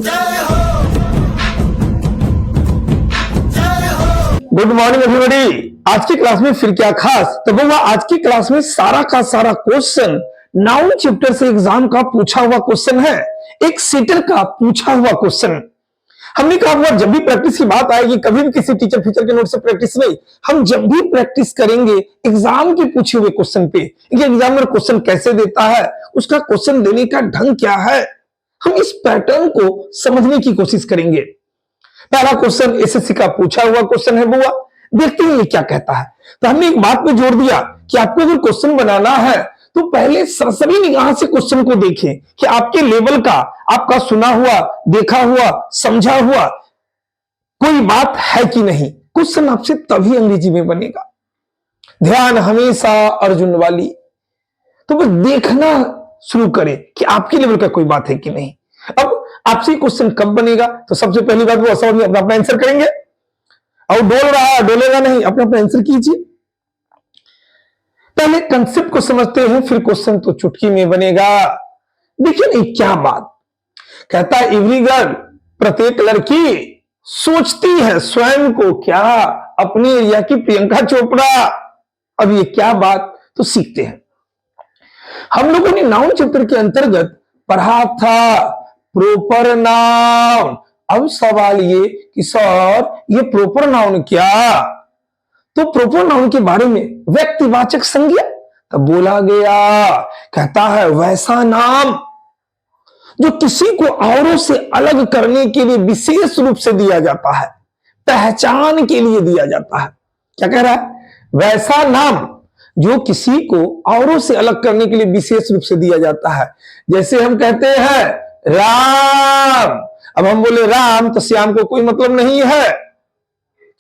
Good morning everybody. आज की class में फिर क्या खास, तो वो आज की क्लास में सारा का सारा क्वेश्चन नाउन चैप्टर से एग्जाम का पूछा हुआ क्वेश्चन है, एक सेटर का पूछा हुआ क्वेश्चन। हमने कहा हुआ जब भी प्रैक्टिस की बात आएगी, कभी भी किसी टीचर फीचर के नोट से प्रैक्टिस नहीं, हम जब भी प्रैक्टिस करेंगे एग्जाम के पूछे हुए क्वेश्चन पे, एग्जामिनर क्वेश्चन कैसे देता है, उसका क्वेश्चन देने का ढंग क्या है, हम इस पैटर्न को समझने की कोशिश करेंगे। पहला क्वेश्चन एसएससी का पूछा हुआ क्वेश्चन है बुआ, देखते हैं ये क्या कहता है। तो हमने एक बात पे जोर दिया कि आपको अगर क्वेश्चन बनाना है तो पहले सरसरी निगाह से क्वेश्चन को देखें कि आपके लेवल का, आपका सुना हुआ, देखा हुआ, समझा हुआ कोई बात है कि नहीं। क्वेश्चन आपसे तभी अंग्रेजी में बनेगा। ध्यान हमेशा अर्जुन वाली। तो बस देखना शुरू करें कि आपके लेवल का कोई बात है कि नहीं। अब आपसे क्वेश्चन कब बनेगा, तो सबसे पहली बात वो असर अपना अपना आंसर करेंगे। और डोल रहा है, डोलेगा नहीं, अपना अपना आंसर कीजिए। पहले कंसेप्ट को समझते हैं, फिर क्वेश्चन तो चुटकी में बनेगा। देखिए नहीं क्या बात कहता है, एवरी गर्ल, प्रत्येक लड़की सोचती है स्वयं को क्या, अपने एरिया की प्रियंका चोपड़ा। अब ये क्या बात, तो सीखते हैं। हम लोगों ने नाउन चैप्टर के अंतर्गत पढ़ा था प्रॉपर नाउन। अब सवाल ये कि सर ये प्रॉपर नाउन क्या, तो प्रॉपर नाउन के बारे में व्यक्तिवाचक संज्ञा तब बोला गया, कहता है वैसा नाम जो किसी को औरों से अलग करने के लिए विशेष रूप से दिया जाता है, पहचान के लिए दिया जाता है। क्या कह रहा है, वैसा नाम जो किसी को औरों से अलग करने के लिए विशेष रूप से दिया जाता है। जैसे हम कहते हैं राम, अब हम बोले राम तो श्याम को कोई मतलब नहीं है।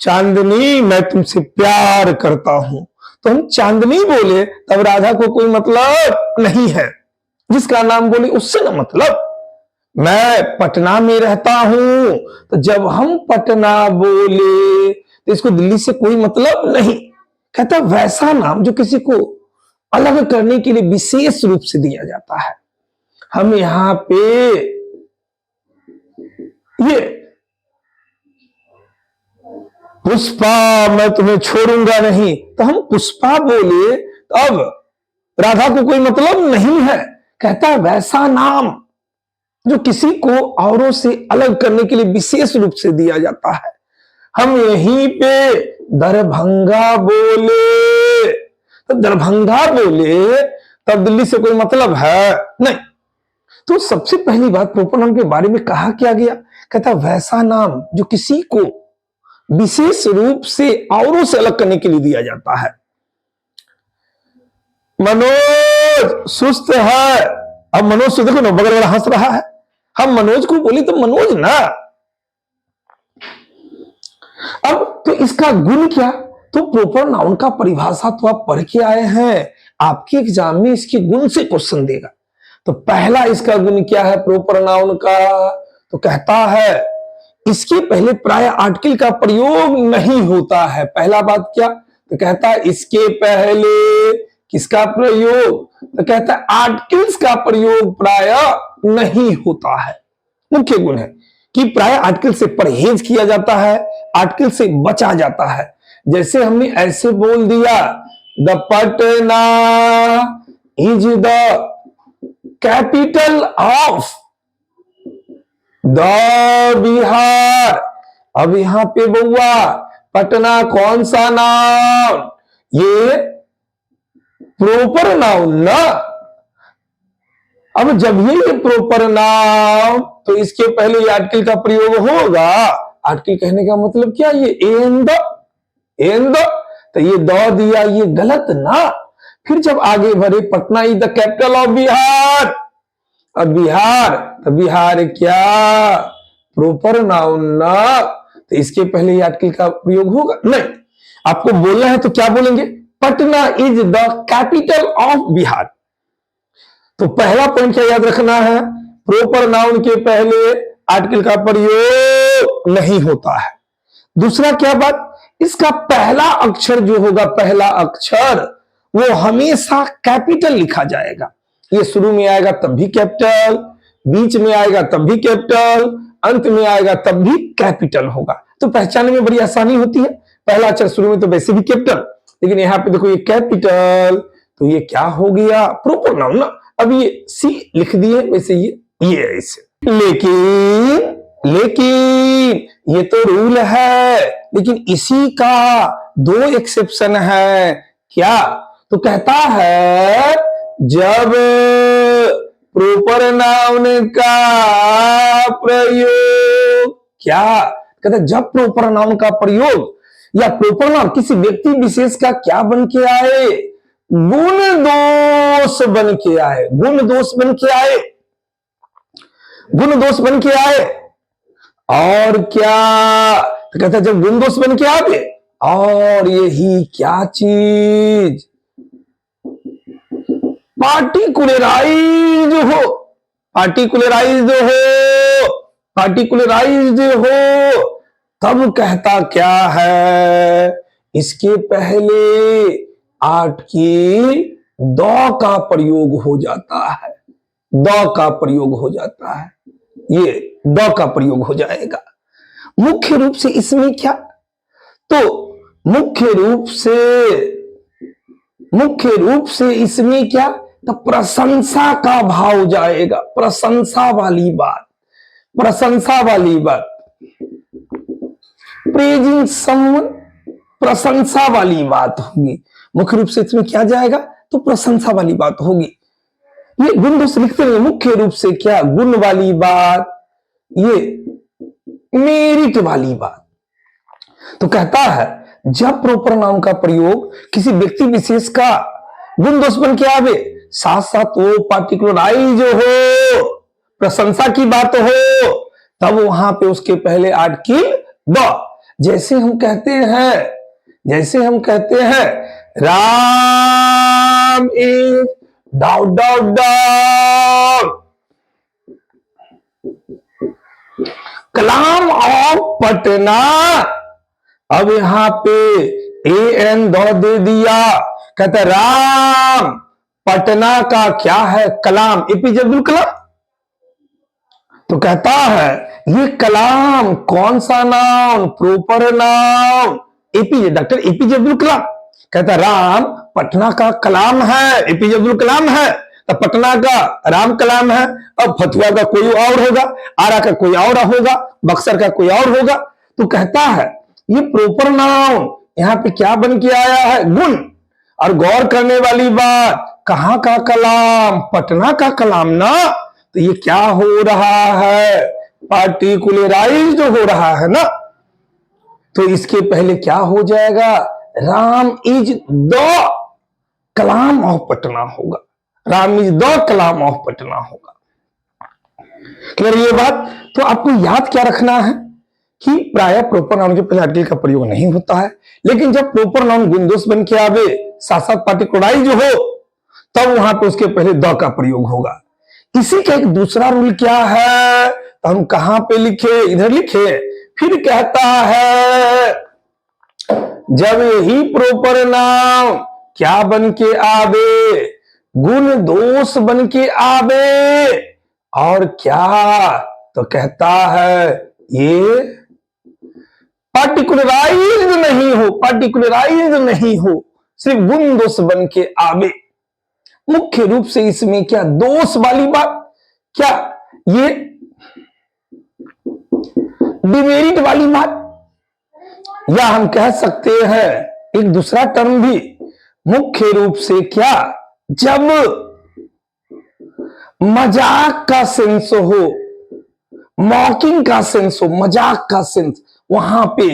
चांदनी, मैं तुमसे प्यार करता हूं, तो हम चांदनी बोले तब राधा को कोई मतलब नहीं है। जिसका नाम बोले उससे ना मतलब। मैं पटना में रहता हूं, तो जब हम पटना बोले तो इसको दिल्ली से कोई मतलब नहीं। कहता वैसा नाम जो किसी को अलग करने के लिए विशेष रूप से दिया जाता है। हम यहां पे ये पुष्पा, मैं तुम्हें छोड़ूंगा नहीं, तो हम पुष्पा बोले तो अब राधा को कोई मतलब नहीं है। कहता वैसा नाम जो किसी को औरों से अलग करने के लिए विशेष रूप से दिया जाता है। हम यहीं पे दरभंगा बोले तो दरभंगा बोले तब दिल्ली से कोई मतलब है नहीं। तो सबसे पहली बात प्रॉपर नाउन के बारे में कहा क्या गया, कहता वैसा नाम जो किसी को विशेष रूप से औरों से अलग करने के लिए दिया जाता है। मनोज सुस्त है, अब मनोज से देखो ना बगल वाला हंस रहा है, हम मनोज को बोली तो मनोज ना। अब तो इसका गुण क्या, तो प्रॉपर नाउन का परिभाषा तो आप पढ़ के आए हैं, आपके एग्जाम में इसके गुण से क्वेश्चन देगा। तो पहला इसका गुण क्या है प्रॉपर नाउन का, तो कहता है इसके पहले प्राय आर्टिकल का प्रयोग नहीं होता है। पहला बात क्या, तो कहता है इसके पहले किसका प्रयोग, तो कहता है आर्टिकल्स का प्रयोग प्राय नहीं होता है। मुख्य गुण है कि प्राय आर्टिकल से परहेज किया जाता है, आर्टिकल से बचा जाता है। जैसे हमने ऐसे बोल दिया the Patna is the capital of the Bihar. अब यहां पे बउआ पटना कौन सा नाउन, ये प्रॉपर नाउन ना। अब जब ये प्रॉपर नाउन तो इसके पहले ये आर्टिकल का प्रयोग होगा। आर्टिकल कहने का मतलब क्या, ये एंड तो ये द दिया, ये गलत ना। फिर जब आगे बढ़े Patna is the capital of Bihar, अब बिहार तो बिहार क्या प्रॉपर नाउन ना, तो इसके पहले ये आर्टिकल का प्रयोग होगा नहीं। आपको बोलना है तो क्या बोलेंगे, Patna is the capital of Bihar. तो पहला पॉइंट क्या याद रखना है, प्रॉपर नाउन के पहले आर्टिकल का प्रयोग नहीं होता है। दूसरा क्या बात, इसका पहला अक्षर जो होगा, पहला अक्षर वो हमेशा कैपिटल लिखा जाएगा। ये शुरू में आएगा तब भी कैपिटल, बीच में आएगा तब भी कैपिटल, अंत में आएगा तब भी कैपिटल होगा। तो पहचानने में बड़ी आसानी होती है। पहला अक्षर शुरू में तो वैसे भी कैपिटल, लेकिन यहां पे देखो ये कैपिटल, तो ये क्या हो गया, प्रोपर नाउन ना। अब ये सी लिख दिए, वैसे ये ऐसे। लेकिन ये तो रूल है, लेकिन इसी का दो एक्सेप्शन है। क्या? तो कहता है जब प्रॉपर नाउन का प्रयोग, क्या कहता है, जब प्रॉपर नाउन का प्रयोग या प्रॉपर नाउन किसी व्यक्ति विशेष का क्या बन के आए, गुण दोष बन के आए, गुण दोष बन के आए, गुण दोष बन के आए। और क्या? तो कहता है जब गुण दोष बन के आए, और यही क्या चीज, पार्टिकुलराइज हो, पार्टिकुलराइज हो, पार्टिकुलराइज हो, तब कहता क्या है, इसके पहले आर्टिकल द का प्रयोग हो जाता है, द का प्रयोग हो जाता है, ये द का प्रयोग हो जाएगा। मुख्य रूप से इसमें क्या, तो मुख्य रूप से इसमें क्या, तो प्रशंसा का भाव जाएगा, प्रशंसा वाली बात, प्रशंसा वाली बात, प्रेजिंग समवन, प्रशंसा वाली बात होगी। मुख्य रूप से इसमें क्या जाएगा, तो प्रशंसा वाली बात होगी। ये गुण दोष लिखते हैं, मुख्य रूप से क्या, गुण वाली बात, ये मेरिट वाली बात। तो कहता है जब प्रॉपर नाउन का प्रयोग किसी व्यक्ति विशेष का गुण दोष बन के आवे, साथ साथ वो पार्टिकुलराइज हो, प्रशंसा की बात हो, तब वहां पे उसके पहले आर्टिकल द, जैसे हम कहते हैं Ram is doubt doubt doubt, Kalam of Patna. अब यहां पे एन द दे दिया, कहता राम पटना का क्या है, कलाम, एपीजे अब्दुल कलाम। तो कहता है ये कलाम कौन सा noun, proper noun, APJ, doctor APJ Abdul Kalam. कहता राम पटना का कलाम है, एपीजे अब्दुल कलाम है, तो पटना का राम कलाम है। अब फतुहा का कोई और होगा, आरा का कोई और होगा, बक्सर का कोई और होगा। तो कहता है ये प्रॉपर नाउन यहां पे क्या बन के आया है, गुण। और गौर करने वाली बात, कहां का कलाम, पटना का कलाम ना। तो ये क्या हो रहा है, पार्टिकुलराइज्ड हो रहा है ना। तो इसके पहले क्या हो जाएगा, Ram is the Kalam of Patna होगा, Ram is the Kalam of Patna होगा। क्लियर ये बात। तो आपको याद क्या रखना है कि प्राय प्रॉपर नाउन के पहले आर्टिकल का प्रयोग नहीं होता है, लेकिन जब प्रॉपर नाउन गुणदोष बन के आवे, साथ साथ पार्टिकुलराइज हो, तब वहां पे उसके पहले द का प्रयोग होगा। इसी का एक दूसरा रूल क्या है, तो हम कहां पे लिखे, इधर लिखे। फिर कहता है जब यही प्रॉपर नाउन क्या बन के आवे, गुण दोष बन के आवे, और क्या, तो कहता है ये पार्टिकुलराइज्ड नहीं हो, पार्टिकुलराइज्ड नहीं हो, सिर्फ गुण दोष बन के आवे। मुख्य रूप से इसमें क्या, दोष वाली बात, क्या ये डिमेरिट वाली बात, या हम कह सकते हैं एक दूसरा टर्म भी, मुख्य रूप से क्या, जब मजाक का सेंस हो, मॉकिंग का सेंस हो, मजाक का सेंस, वहां पे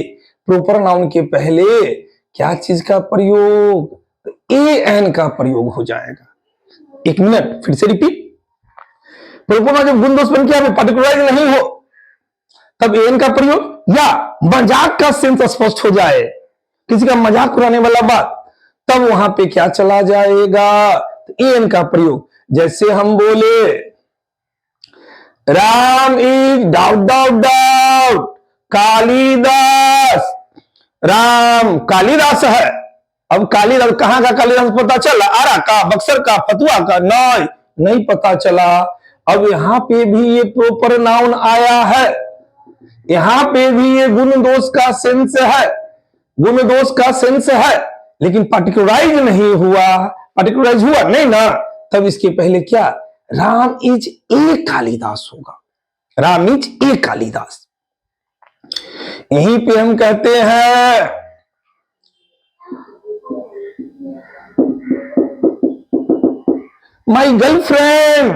प्रॉपर नाउन के पहले क्या चीज का प्रयोग, ए एन का प्रयोग हो जाएगा। एक मिनट फिर से रिपीट। प्रॉपर नाउन जब गुण दोष बन के पार्टिकुलराइज नहीं हो, तब एन का प्रयोग, या मजाक का सेंस स्पष्ट हो जाए, किसी का मजाक उड़ाने वाला बात, तब वहां पे क्या चला जाएगा, एन का प्रयोग। जैसे हम बोले Ram is doubt doubt doubt Kalidas, Ram Kalidas है। अब कालिदास कहां का कालिदास पता चला, आरा का, बक्सर का, फतुहा का, नहीं पता चला। अब यहां पे भी ये प्रॉपर नाउन आया है, यहां पे भी ये गुण दोष का सेंस है, गुण दोष का सेंस है, लेकिन पार्टिकुलराइज नहीं हुआ, पार्टिकुलराइज हुआ नहीं ना, तब इसके पहले क्या, राम इज ए कालिदास होगा, राम इज ए कालिदास। यहीं पे हम कहते हैं माई गर्लफ्रेंड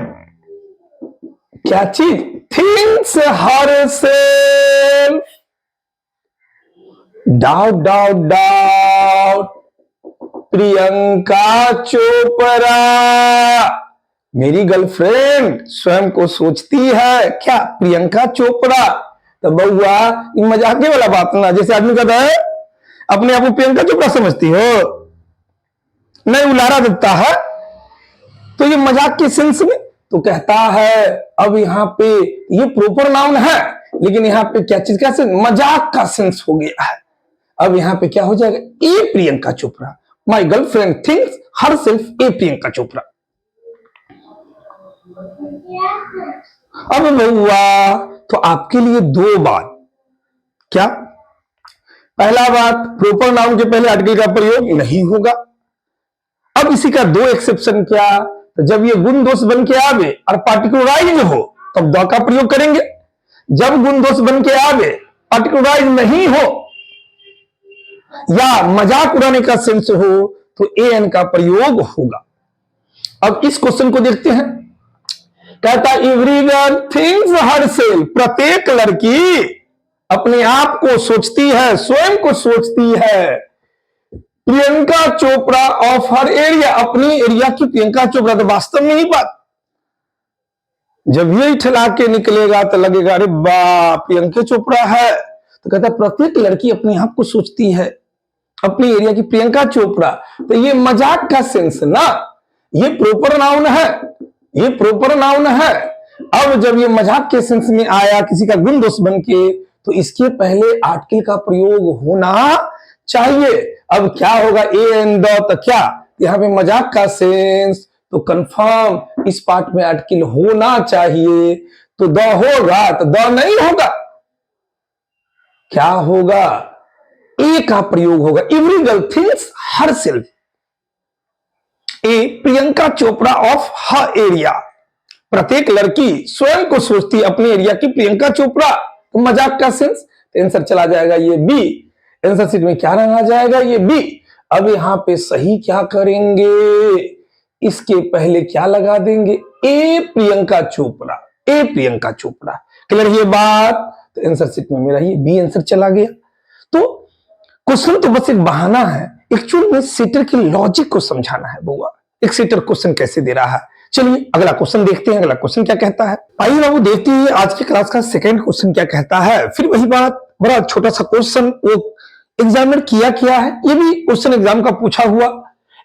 क्या चीज, thinks her self, doubt doubt doubt Priyanka Chopra, मेरी गर्लफ्रेंड स्वयं को सोचती है क्या, प्रियंका चोपड़ा। तो बउआ ये मजाके वाला बात ना, जैसे आदमी कहता है अपने आप को प्रियंका चोपड़ा समझती हो, नहीं उलारा देता है, तो ये मजाक के सेंस में तो कहता है। अब यहाँ पे ये प्रॉपर नाउन है, लेकिन यहाँ पे क्या चीज का सेंस, मजाक का सेंस हो गया है। अब यहाँ पे क्या हो जाएगा, a Priyanka Chopra, my girlfriend thinks herself a Priyanka Chopra. अब हुआ तो आपके लिए दो बात, क्या, पहला बात प्रॉपर नाउन के पहले आर्टिकल का प्रयोग नहीं होगा। अब इसी का दो एक्सेप्शन, क्या, तो जब ये गुण दोष बन के आवे और पार्टिकुलराइज हो तब द का प्रयोग करेंगे, जब गुण दोष बन के आवे पार्टिकुलराइज नहीं हो या मजाक उड़ाने का सेंस हो तो ए एन का प्रयोग होगा। अब इस क्वेश्चन को देखते हैं, कहता every girl thinks her self, प्रत्येक लड़की अपने आप को सोचती है, स्वयं को सोचती है, Priyanka Chopra of her area, अपनी एरिया की प्रियंका चोपड़ा। तो वास्तव में ही बात, जब ये ठला के निकलेगा तो लगेगा अरे बाप प्रियंका चोपड़ा है। तो कहता प्रत्येक लड़की अपने आप को सोचती है अपनी एरिया की प्रियंका चोपड़ा, तो ये मजाक का सेंस ना, ये प्रॉपर नाउन है, ये प्रॉपर नाउन है। अब जब ये मजाक के सेंस में आया किसी का गुण दोष बन के, तो इसके पहले आर्टिकल का प्रयोग होना चाहिए। अब क्या होगा, ए एंड द, तो क्या यहाँ पे मजाक का सेंस, तो कंफर्म इस पार्ट में आर्टिकल होना चाहिए, तो द होगा, तो द नहीं होगा, क्या होगा, ए का प्रयोग होगा। Every girl thinks herself a Priyanka Chopra of her area, प्रत्येक लड़की स्वयं को सोचती अपने एरिया की प्रियंका चोपड़ा, तो मजाक का सेंस, तो आंसर चला जाएगा ये बी। आंसर शीट में क्या रंगा जाएगा, ये बी। अब यहां पे सही क्या करेंगे, इसके पहले क्या लगा देंगे, ए प्रियंका चोपड़ा, ए प्रियंका चोपड़ा। क्लियर ये बात, तो आंसर शीट में मेरा ये बी आंसर चला गया। तो क्वेश्चन तो बस एक बहाना है, एक्चुअल में सेटर के लॉजिक को समझाना है बुआ, एक सेटर क्वेश्चन कैसे दे रहा है। चलिए अगला क्वेश्चन देखते हैं, अगला क्वेश्चन क्या कहता है। आइए बाबू देखते हैं आज की क्लास का सेकंड क्वेश्चन क्या कहता है। फिर वही बात, बड़ा छोटा सा क्वेश्चन, वो एग्जामिनर किया है, ये भी क्वेश्चन एग्जाम का पूछा हुआ।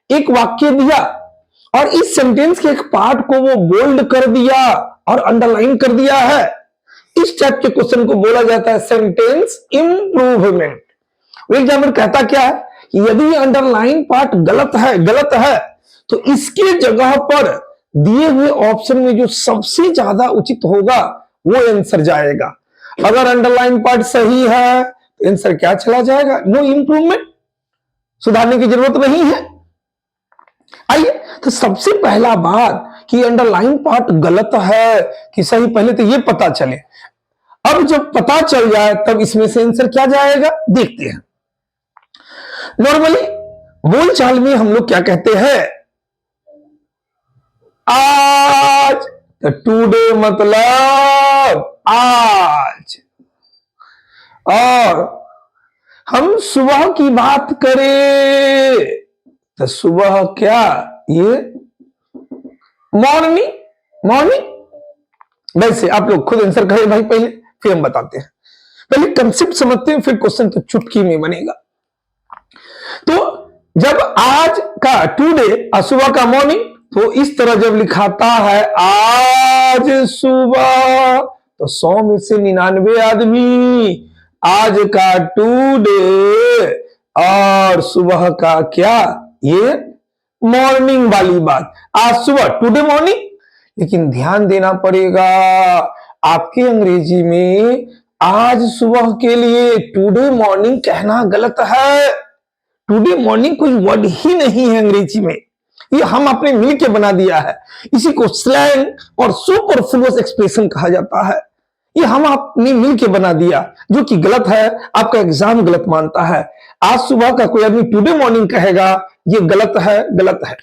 एक वाक्य दिया और इस सेंटेंस के एक पार्ट को वो बोल्ड कर दिया और अंडरलाइन कर दिया है। इस टाइप के क्वेश्चन को बोला जाता है सेंटेंस इंप्रूवमेंट। वो एग्जामिनर कहता क्या है कि यदि अंडरलाइन पार्ट गलत है तो इसके जगह पर दिए हुए ऑप्शन में जो सबसे ज्यादा उचित होगा वो आंसर जाएगा। अगर अंडरलाइन पार्ट सही है तो आंसर क्या चला जाएगा, नो इंप्रूवमेंट, सुधारने की जरूरत नहीं है। आइए तो सबसे पहला बात कि अंडरलाइन पार्ट गलत है कि सही, पहले तो ये पता चले। अब जब पता चल जाए तब इसमें से आंसर क्या जाएगा देखते हैं। नॉर्मली बोलचाल में हम लोग क्या कहते हैं, आज, तो टुडे मतलब आज, और हम सुबह की बात करें तो सुबह क्या, ये मॉर्निंग। वैसे आप लोग खुद आंसर करें भाई पहले, फिर हम बताते हैं। पहले कंसेप्ट समझते हैं, फिर क्वेश्चन तो चुटकी में बनेगा। तो जब आज का टुडे, सुबह का मॉर्निंग, तो इस तरह जब लिखाता है आज सुबह, तो 100 में से 99 आदमी आज का टुडे और सुबह का क्या, ये मॉर्निंग वाली बात, आज सुबह टुडे मॉर्निंग। लेकिन ध्यान देना पड़ेगा, आपके अंग्रेजी में आज सुबह के लिए टुडे मॉर्निंग कहना गलत है। टुडे मॉर्निंग कोई वर्ड ही नहीं है अंग्रेजी में, ये हम अपने मिल के बना दिया है। इसी को स्लैंग और सुपरफ्लुअस एक्सप्रेशन कहा जाता है। ये हम आपने मिल के बना दिया, जो कि गलत है। आपका एग्जाम गलत मानता है। आज सुबह का कोई आदमी टुडे मॉर्निंग कहेगा, ये गलत है, गलत है।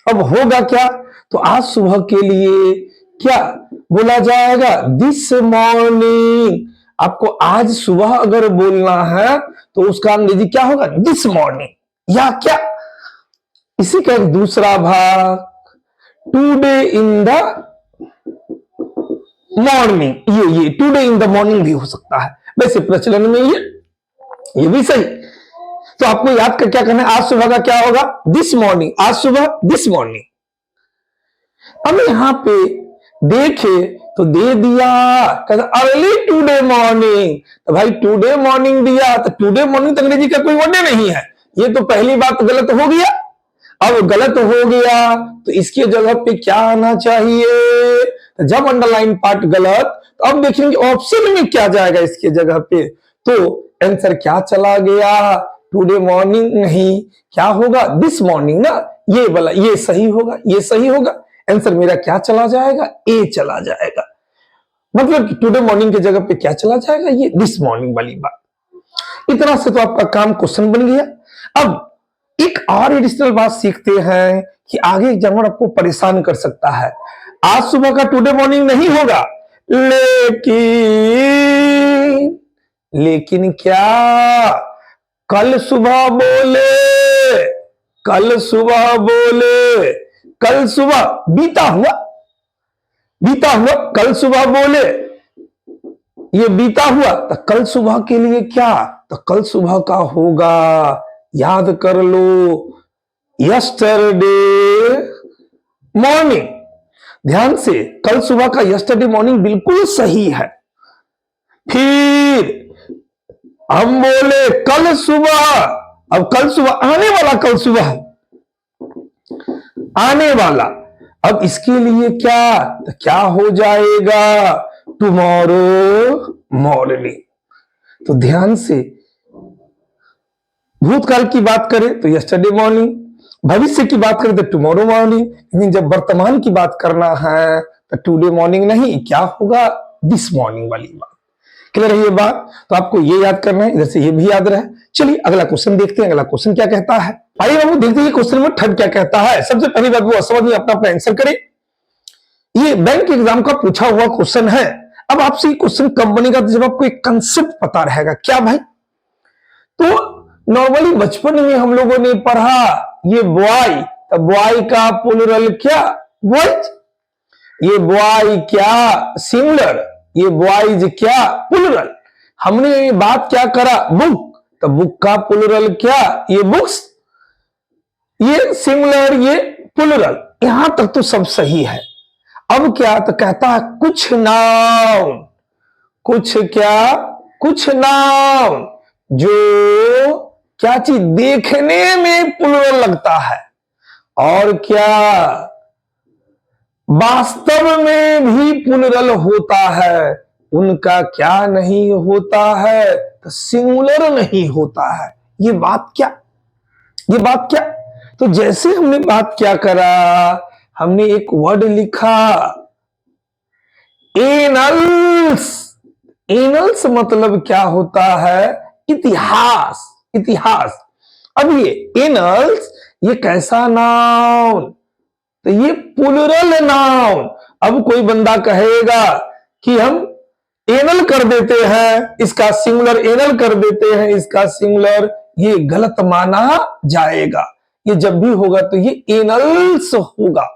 अब होगा क्या? तो आज सुबह के लिए क्या बोला जाएगा? This morning. आपको आज सुबह अगर बोलना है तो उसका अंग्रेजी क्या होगा? This morning. या क्या इसी का एक दूसरा भाग, टुडे इन द मॉर्निंग। ये टुडे इन द मॉर्निंग भी हो सकता है, वैसे प्रचलन में ये भी सही। तो आपको याद कर क्या करना है? आज सुबह का क्या होगा? This morning. आज सुबह दिस मॉर्निंग। अब यहां पे देखे तो दे दिया अर्ली टुडे मॉर्निंग। तो भाई टुडे मॉर्निंग दिया, तो टुडे मॉर्निंग तो अंग्रेजी का कोई वर्ड नहीं है। ये तो पहली बात गलत हो गया। अब गलत हो गया तो इसके जगह पे क्या आना चाहिए? तो जब अंडरलाइन पार्ट गलत, तो अब देखेंगे ऑप्शन में क्या जाएगा इसके जगह पे। तो आंसर क्या चला गया? टुडे मॉर्निंग नहीं, क्या होगा? दिस मॉर्निंग ना। ये वाला ये सही होगा, ये सही होगा। आंसर मेरा क्या चला जाएगा? ए चला जाएगा। मतलब टुडे मॉर्निंग की जगह पे क्या चला जाएगा? ये दिस मॉर्निंग वाली बात। इतना से तो आपका काम क्वेश्चन बन गया। अब एक और एडिशनल बात सीखते हैं कि आगे एग्जामिनर आपको परेशान कर सकता है। आज सुबह का टुडे मॉर्निंग नहीं होगा, लेकिन क्या कल सुबह बोले, कल सुबह बोले, कल सुबह बीता हुआ, बीता हुआ कल सुबह बोले, ये बीता हुआ। तो कल सुबह के लिए क्या? तो कल सुबह का होगा, याद कर लो, यस्टरडे मॉर्निंग। ध्यान से, कल सुबह का यस्टरडे मॉर्निंग बिल्कुल सही है। फिर हम बोले कल सुबह, अब कल सुबह आने वाला, कल सुबह आने वाला। अब इसके लिए क्या? तो क्या हो जाएगा? Tomorrow morning. तो ध्यान से, भूतकाल की बात करें तो यस्टरडे मॉर्निंग, भविष्य की बात करें तो टुमारो मॉर्निंग, लेकिन जब वर्तमान की बात करना है तो टुडे मॉर्निंग नहीं, क्या होगा? दिस मॉर्निंग वाली बात। क्लियर है ये बात? तो आपको ये याद करना है, इधर से ये भी याद रहे। चलिए अगला क्वेश्चन देखते हैं। अगला क्वेश्चन क्या कहता है? आइए बाबू देखते हैं क्वेश्चन नंबर 3 क्या कहता है। सबसे पहली बात वो समझ में अपना आंसर करें। ये बैंक एग्जाम का पूछा हुआ क्वेश्चन है। अब आपसे क्वेश्चन कब बनेगा? तो जब आपको एक कंसेप्ट पता रहेगा। क्या भाई? तो नॉर्मली बचपन में हम लोगों ने पढ़ा ये बॉय, तो बॉय का प्लुरल क्या? बॉयज। ये बॉय क्या? सिंगुलर। ये बॉयज क्या? प्लुरल। हमने ये बात क्या करा? बुक, तो बुक का प्लुरल क्या? ये बुक्स। ये सिंगुलर, ये प्लुरल। यहां तक तो सब सही है। अब क्या? तो कहता है कुछ नाउन, कुछ क्या? कुछ नाउन जो क्या चीज देखने में प्लुरल लगता है और क्या वास्तव में भी प्लुरल होता है, उनका क्या नहीं होता है? तो सिंगुलर नहीं होता है। ये बात क्या? ये बात क्या? तो जैसे हमने बात क्या करा, हमने एक वर्ड लिखा एनल्स। एनल्स मतलब क्या होता है? इतिहास, इतिहास। अब ये एनल्स, ये कैसा नाउन? तो ये प्लुरल नाउन। अब कोई बंदा कहेगा कि हम एनल कर देते हैं, इसका सिंगुलर एनल कर देते हैं, इसका सिंगुलर, ये गलत माना जाएगा। ये जब भी होगा तो ये एनल्स होगा।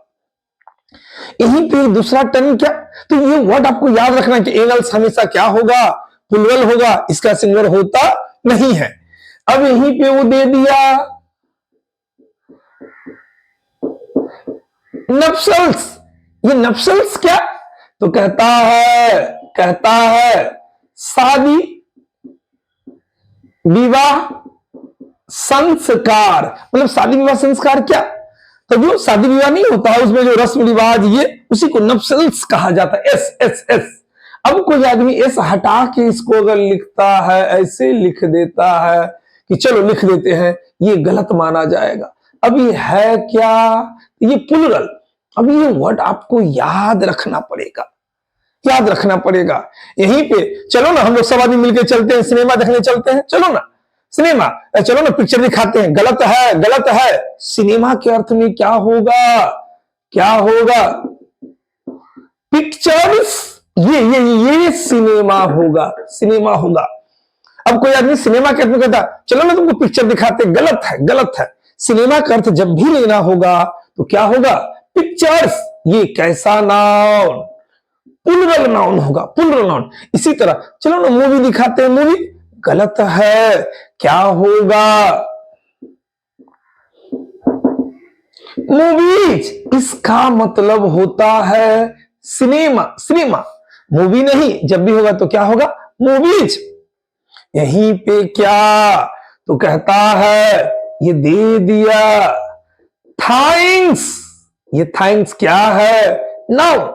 यहीं पे दूसरा टर्म क्या? तो ये वर्ड आपको याद रखना कि एनल्स हमेशा क्या होगा? प्लुरल होगा, इसका सिंगुलर होता नहीं है। अब यहीं पे वो दे दिया नप्सल्स। ये नप्सल्स क्या? तो कहता है शादी विवाह संस्कार। मतलब शादी विवाह संस्कार क्या? तो जो शादी विवाह नहीं होता है उसमें जो रस्म रिवाज, ये उसी को नप्सल्स कहा जाता है। S S S. अब कोई आदमी ऐसा हटा के इसको अगर लिखता है, ऐसे लिख देता है कि चलो लिख देते हैं, ये गलत माना जाएगा। अब ये है क्या? ये प्लुरल। अब ये वर्ड आपको याद रखना पड़ेगा, याद रखना पड़ेगा। यहीं पे चलो ना, हम लोग सब आदमी मिलकर चलते हैं, सिनेमा देखने चलते हैं, चलो ना सिनेमा, चलो ना पिक्चर दिखाते हैं, गलत है, गलत है। सिनेमा के अर्थ में क्या होगा? क्या होगा? पिक्चर्स, ये सिनेमा होगा, सिनेमा होगा। अब कोई आदमी सिनेमा के अर्थ में कहता चलो ना तुमको पिक्चर दिखाते, गलत है, गलत है। सिनेमा का अर्थ जब भी लेना होगा तो क्या होगा? पिक्चर्स। ये कैसा नाउन? प्लुरल नाउन होगा, प्लुरल नाउन। इसी तरह चलो ना मूवी दिखाते हैं, मूवी, गलत है, क्या होगा? मूवीज। इसका मतलब होता है सिनेमा, सिनेमा। मूवी नहीं, जब भी होगा तो क्या होगा? मूवीज। यहीं पे क्या तो कहता है, ये दे दिया थैंक्स। ये थैंक्स क्या है? नाउन।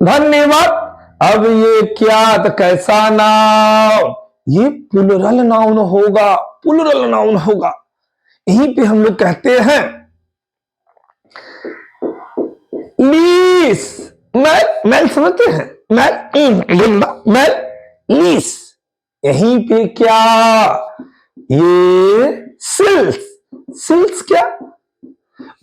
धन्यवाद। अब ये क्या तो कैसा नाउन? ये प्लुरल नाउन होगा, प्लुरल नाउन होगा। यहीं पे हम लोग कहते हैं लीस। मैल समझते हैं? मैल लीस। यहीं पे क्या? ये सिल्स। सिल्स क्या?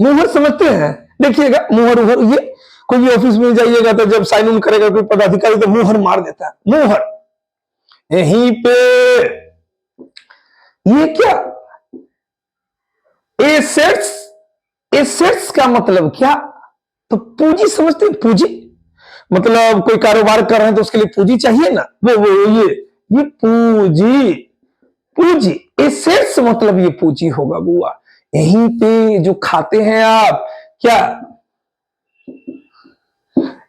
मुहर समझते हैं? देखिएगा मुहर, उहर, ये कोई भी ऑफिस में जाइएगा तो जब साइन इन करेगा कोई पदाधिकारी तो मुहर मार देता है, मुहर। यहीं पे ये क्या? एसेट्स। एसेट्स का मतलब क्या? तो पूंजी समझते हैं? पूंजी मतलब कोई कारोबार कर रहे हैं तो उसके लिए पूंजी चाहिए ना, वो ये पूंजी, पूंजी। एसेट्स मतलब ये पूंजी होगा बुआ। यहीं पे जो खाते हैं आप, क्या?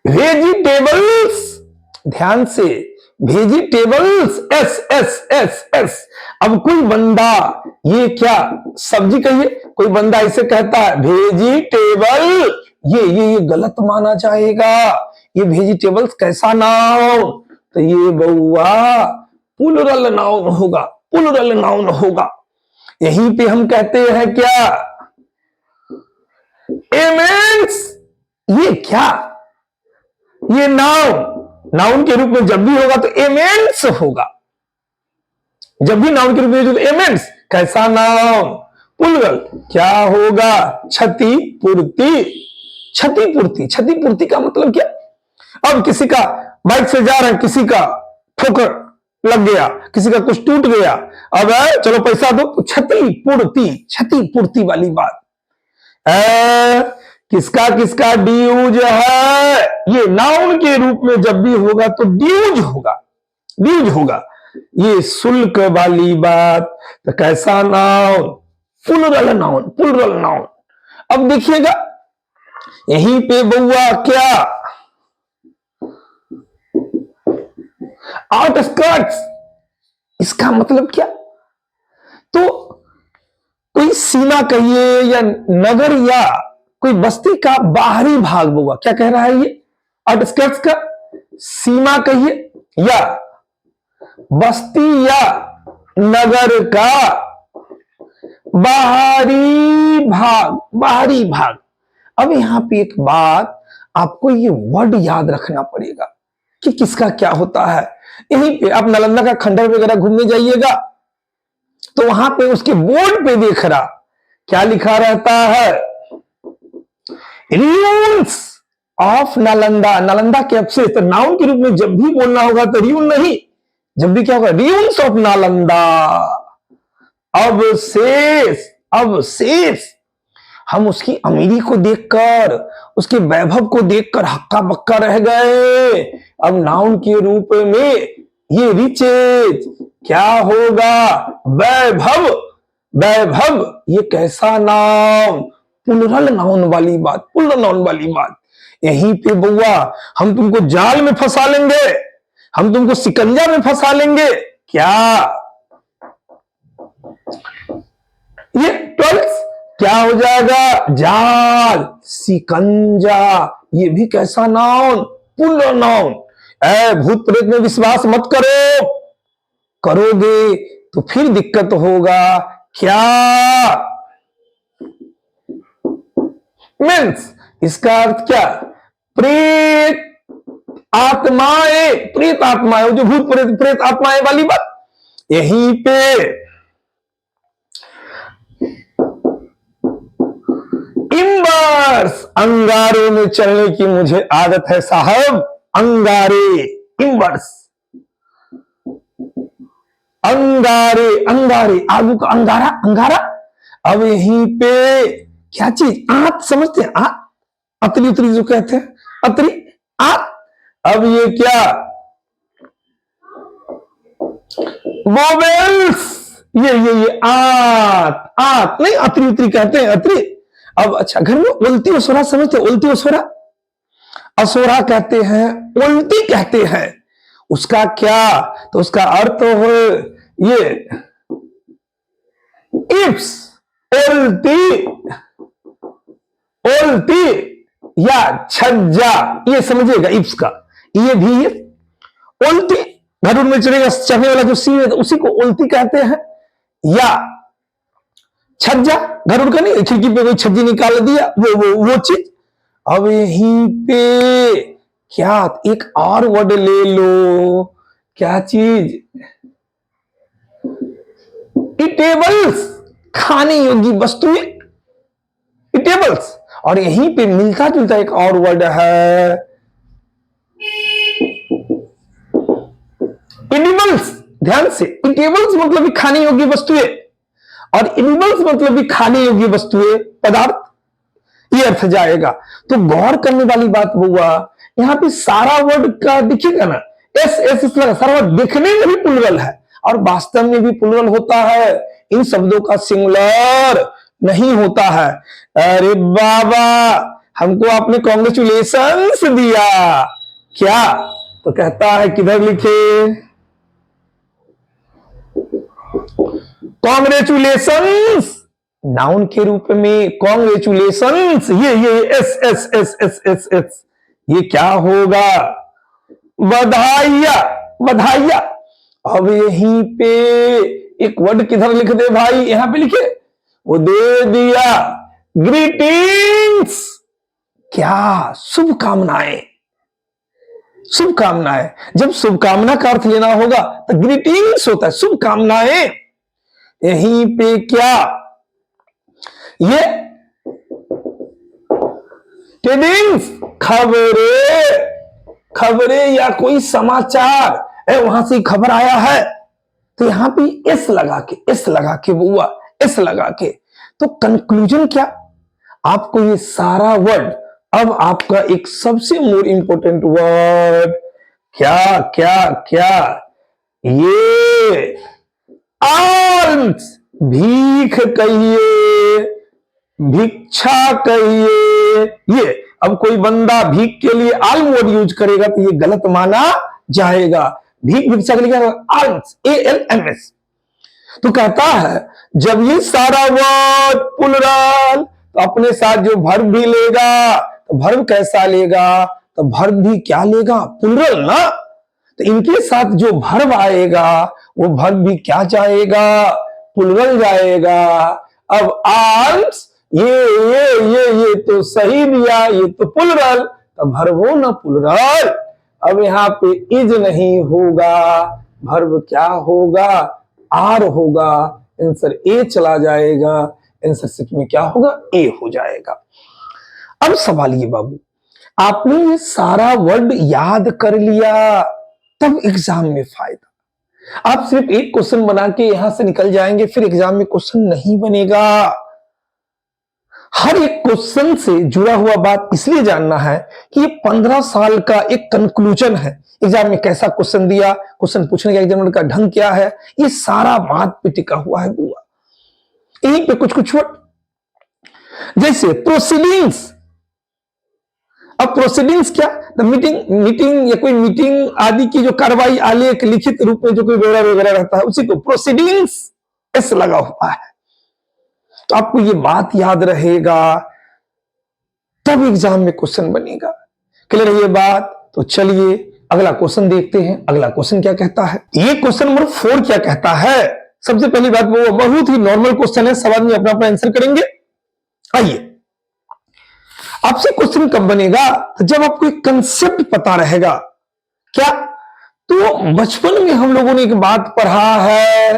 वेजिटेबल्स। ध्यान से, vegetables, S S S S. अब कोई बंदा, ये क्या सब्जी कहिए, कोई बंदा ऐसे कहता है वेजिटेबल, ये गलत माना जाएगा। ये वेजिटेबल्स कैसा नाउन? तो ये बउआ प्लुरल नाउन होगा, प्लुरल नाउन होगा। यहीं पे हम कहते हैं क्या? इमेंस। ये क्या? ये नाउन। नाउन के रूप में जब भी होगा तो इमेंस होगा, जब भी नाउन के रूप में तो इमेंस। कैसा नाउन? प्लुरल। क्या होगा? क्षतिपूर्ति। क्षतिपूर्ति। क्षतिपूर्ति का मतलब क्या? अब किसी का बाइक से जा रहा है, किसी का ठोकर लग गया, किसी का कुछ टूट गया, अब चलो पैसा दो, तो क्षतिपूर्ति, क्षतिपूर्ति वाली बात। किसका किसका ड्यूज है? ये नाउन के रूप में जब भी होगा तो ड्यूज होगा, ड्यूज होगा। ये शुल्क वाली बात। तो कैसा noun? Plural noun, plural noun. अब देखिएगा यहीं पे बउआ क्या? आउटस्कर्ट्स। इसका मतलब क्या? तो कोई सीमा कहिए या नगर या कोई बस्ती का बाहरी भाग बउआ, क्या कह रहा है ये? आउटस्कर्ट्स का सीमा कहिए या बस्ती या नगर का बाहरी भाग, बाहरी भाग। अब यहां पे एक बात, आपको ये वर्ड याद रखना पड़ेगा कि किसका क्या होता है। यहीं पे आप नालंदा का खंडर वगैरह घूमने जाइएगा तो वहां पे उसके बोर्ड पे देख रहा क्या लिखा रहता है? Ruins of Nalanda. नालंदा के अवशेष। तो नाउन के रूप में जब भी बोलना होगा तो रियून नहीं, जब भी क्या होगा? Ruins of Nalanda. अवशेष, अवशेष। हम उसकी अमीरी को देखकर, उसके वैभव को देखकर हक्का बक्का रह गए। अब नाउन के रूप में ये रिचेज क्या होगा? वैभव, वैभव। ये कैसा नाउन? प्लुरल नाउन वाली बात, प्लुरल नाउन वाली बात। यहीं पे बउआ हम तुमको जाल में फंसा लेंगे, हम तुमको सिकंजा में फंसा लेंगे। क्या? ये 12 क्या हो जाएगा? जाल, सिकंजा। ये भी कैसा नाउन, पुल्लर नाउन। ऐ भूत प्रेत में विश्वास मत करो, करोगे तो फिर दिक्कत होगा। क्या मीन्स, इसका अर्थ क्या, प्रेत आत्माएं, प्रेत आत्माएं, जो भूत प्रेत प्रेत आत्माएं वाली बात यहीं पे इम्बर्स, अंगारे में चलने की मुझे आदत है साहब, अंगारे, इम्बर्स, अंगारे, अंगारे, आलू का अंगारा, अंगारा। अब यहीं पे क्या चीज, आंत समझते हैं, आंत, अतरी उतरी जो कहते हैं, अतरी, आंत। अब ये क्या, वोवेल्स, ये आंत, आंत नहीं, अतरी उतरी कहते हैं, अतरी। अब अच्छा, घर में उल्टी असोरा समझते हैं, उल्टी असोरा, असोरा कहते हैं, उल्टी कहते हैं। उसका क्या, तो उसका अर्थ हो ये इप्स, उल्टी, उल्टी या छज्जा, ये समझिएगा इप्स का, ये भी ये उल्टी, घरूर में चढ़ने वाला जो सी है उसी को उल्टी कहते हैं, या छज्जा, घरूर का नहीं, खिड़की पे कोई छज्जी निकाल दिया, वो चीज। अब यहीं पे क्या, एक और वर्ड ले लो, क्या चीज, इटेबल्स, खाने योग्य वस्तुएं, इटेबल्स। और यहीं पे मिलता जुलता एक और वर्ड है, एनिमल्स। ध्यान से, इटेबल्स मतलब भी खाने योग्य वस्तुएं, और एनिमल्स मतलब भी खाने योग्य वस्तुएं, पदार्थ, ये अर्थ जाएगा। तो गौर करने वाली बात हुआ, यहां पे सारा वर्ड का देखिएगा ना, एस एस इस लगा, सारा वर्ड देखने में भी प्लुरल है और वास्तव में भी प्लुरल होता है। इन शब्दों का सिंगुलर नहीं होता है। अरे बाबा, हमको आपने कॉन्ग्रेचुलेशंस दिया क्या, तो कहता है किधर लिखे, कॉन्ग्रेचुलेशंस, नाउन के रूप में कॉन्ग्रेचुलेशंस, ये S S S S S S, ये क्या होगा, बधाइया, बधाइया। अब यहीं पे एक वर्ड किधर लिख दे भाई, यहां पे लिखे, वो दे दिया, ग्रीटिंग्स, क्या, शुभकामनाएं, शुभकामनाएं। जब शुभकामना का अर्थ लेना होगा तो ग्रीटिंग्स होता है, शुभकामनाएं। यहीं पे क्या, ये टेडिंग्स, खबरें, खबरें या कोई समाचार, वहां से खबर आया है, तो यहां पे एस लगा के, एस लगा के बुआ, एस लगा के। तो कंक्लूजन क्या, आपको ये सारा वर्ड, अब आपका एक सबसे मोर इंपोर्टेंट वर्ड, क्या क्या क्या, ये आल्म्स, भीख कहिए, भिक्षा कहिए। ये अब कोई बंदा भीख के लिए आल्म वर्ड यूज करेगा तो ये गलत माना जाएगा। भीख, भिक्षा के लिए आल्म्स, ALMS। तो कहता है जब ये सारा वर्ड प्लुरल, तो अपने साथ जो वर्ब भी लेगा, तो वर्ब कैसा लेगा, तो वर्ब भी क्या लेगा, प्लुरल ना। तो इनके साथ जो वर्ब आएगा वो वर्ब भी क्या जाएगा, प्लुरल जाएगा। अब आर्म्स, ये तो सही दिया, ये तो प्लुरल, तो वर्ब ना प्लुरल। अब यहाँ पे इज नहीं होगा, वर्ब क्या होगा, आर होगा, आंसर ए चला जाएगा, आंसर सिर्फ में क्या होगा, ए हो जाएगा। अब सवाल ये बाबू, आपने ये सारा वर्ड याद कर लिया, तब एग्जाम में फायदा। आप सिर्फ एक क्वेश्चन बना के यहां से निकल जाएंगे, फिर एग्जाम में क्वेश्चन नहीं बनेगा। हर एक क्वेश्चन से जुड़ा हुआ बात इसलिए जानना है कि ये 15 साल का एक कंक्लूजन है। एग्जाम में कैसा क्वेश्चन दिया, क्वेश्चन पूछने का एग्जामिनर का ढंग क्या है, ये सारा बात पे टिका हुआ है बुआ। यहीं पे कुछ कुछ वर्ड, जैसे प्रोसीडिंग्स। अब प्रोसीडिंग्स क्या, मीटिंग या कोई मीटिंग आदि की जो कार्रवाई आलेख लिखित रूप में जो कोई ब्यौरा वगैरह रहता है, उसी को प्रोसीडिंग्स एस लगा हुआ है। तो आपको ये बात याद रहेगा, तब एग्जाम में क्वेश्चन बनेगा। क्लियर है ये बात? तो चलिए अगला क्वेश्चन देखते हैं। अगला क्वेश्चन क्या कहता है, ये क्वेश्चन नंबर 4 क्या कहता है। सबसे पहली बात, वो बहुत ही नॉर्मल क्वेश्चन है, सब आदमी अपना अपना आंसर करेंगे। आइए, आपसे क्वेश्चन कब बनेगा, तो जब आपको एक कंसेप्ट पता रहेगा। क्या? तो बचपन में हम लोगों ने एक बात पढ़ा है,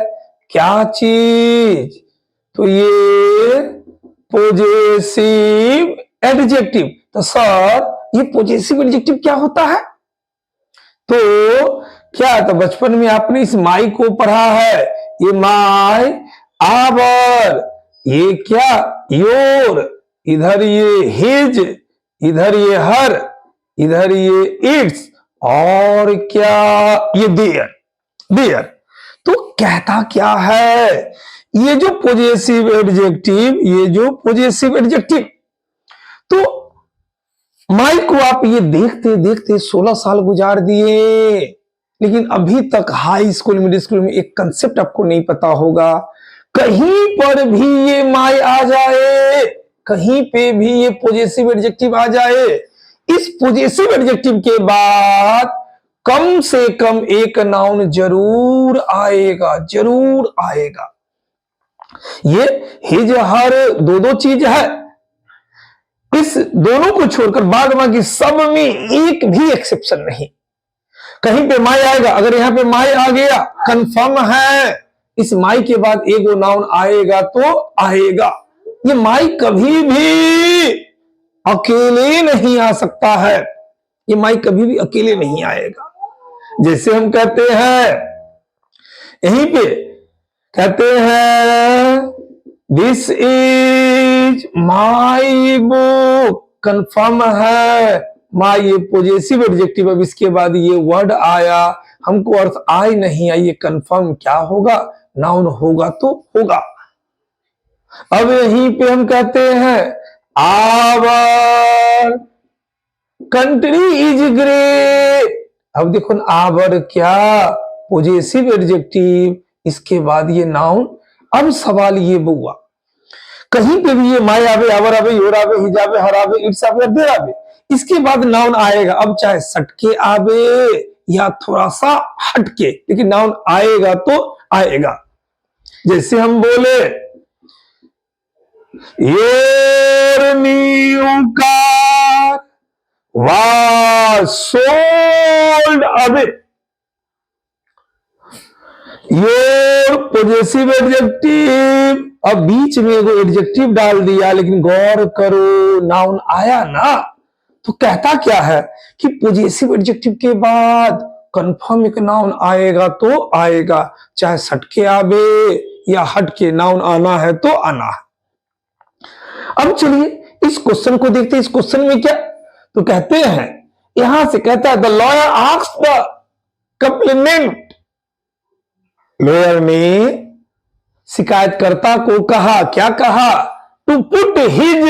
क्या चीज? तो ये पॉजेसिव एडजेक्टिव। तो सर ये पॉजेसिव एडजेक्टिव क्या होता है? तो क्या, तो बचपन में आपने इस माई को पढ़ा है, ये माई, आवर, ये क्या, योर, इधर ये हिज, इधर ये हर, इधर ये इट्स, और क्या, ये देयर, देयर। तो कहता क्या है, ये जो पॉजेसिव एडजेक्टिव, ये जो पॉजेसिव एडजेक्टिव, तो माई को आप ये देखते देखते 16 साल गुजार दिए, लेकिन अभी तक हाई स्कूल मिडिल स्कूल में एक कंसेप्ट आपको नहीं पता होगा। कहीं पर भी ये माई आ जाए, कहीं पे भी ये पॉजेसिव एडजेक्टिव आ जाए, इस पॉजेसिव एडजेक्टिव के बाद कम से कम एक नाउन जरूर आएगा, जरूर आएगा। ये हिज हर दो दो चीज है, इस दोनों को छोड़कर बाद बाकी सब में एक भी एक्सेप्शन नहीं। कहीं पे माई आएगा, अगर यहां पे माई आ गया कंफर्म है, इस माई के बाद एक नाउन आएगा तो आएगा। ये माई कभी भी अकेले नहीं आ सकता है, ये माई कभी भी अकेले नहीं आएगा। जैसे हम कहते हैं, यहीं पे कहते हैं this is my book, confirm है, माई ये पॉजेसिव एडजेक्टिव, अब इसके बाद ये वर्ड आया, हमको अर्थ आई नहीं आई, ये कंफर्म क्या होगा, नाउन होगा तो होगा। अब यहीं पे हम कहते हैं आवर कंट्री इज ग्रेट, अब देखो आवर क्या, पॉजेसिव एडजेक्टिव, इसके बाद ये नाउन। अब सवाल ये बुआ, कहीं पे भी ये माई आवे, आवर आवे, योर आवे, हिज आवे, हर आवे, इट्स आवे, देयर आवे, इसके बाद नाउन आएगा। अब चाहे सटके आवे या थोड़ा सा हटके, लेकिन नाउन आएगा तो आएगा। जैसे हम बोले your new car was sold away, your possessive adjective, अब बीच में एगो एडजेक्टिव डाल दिया, लेकिन गौर करो नाउन आया ना। तो कहता क्या है कि पॉजेसिव एडजेक्टिव के बाद कंफर्म एक नाउन आएगा तो आएगा, चाहे सटके आवे या हटके, नाउन आना है तो आना है। अब चलिए इस क्वेश्चन को देखते हैं। इस क्वेश्चन में क्या, तो कहते हैं, यहां से कहता है the lawyer asked the complainant, lawyer ने शिकायतकर्ता को कहा, क्या कहा, टू पुट हिज,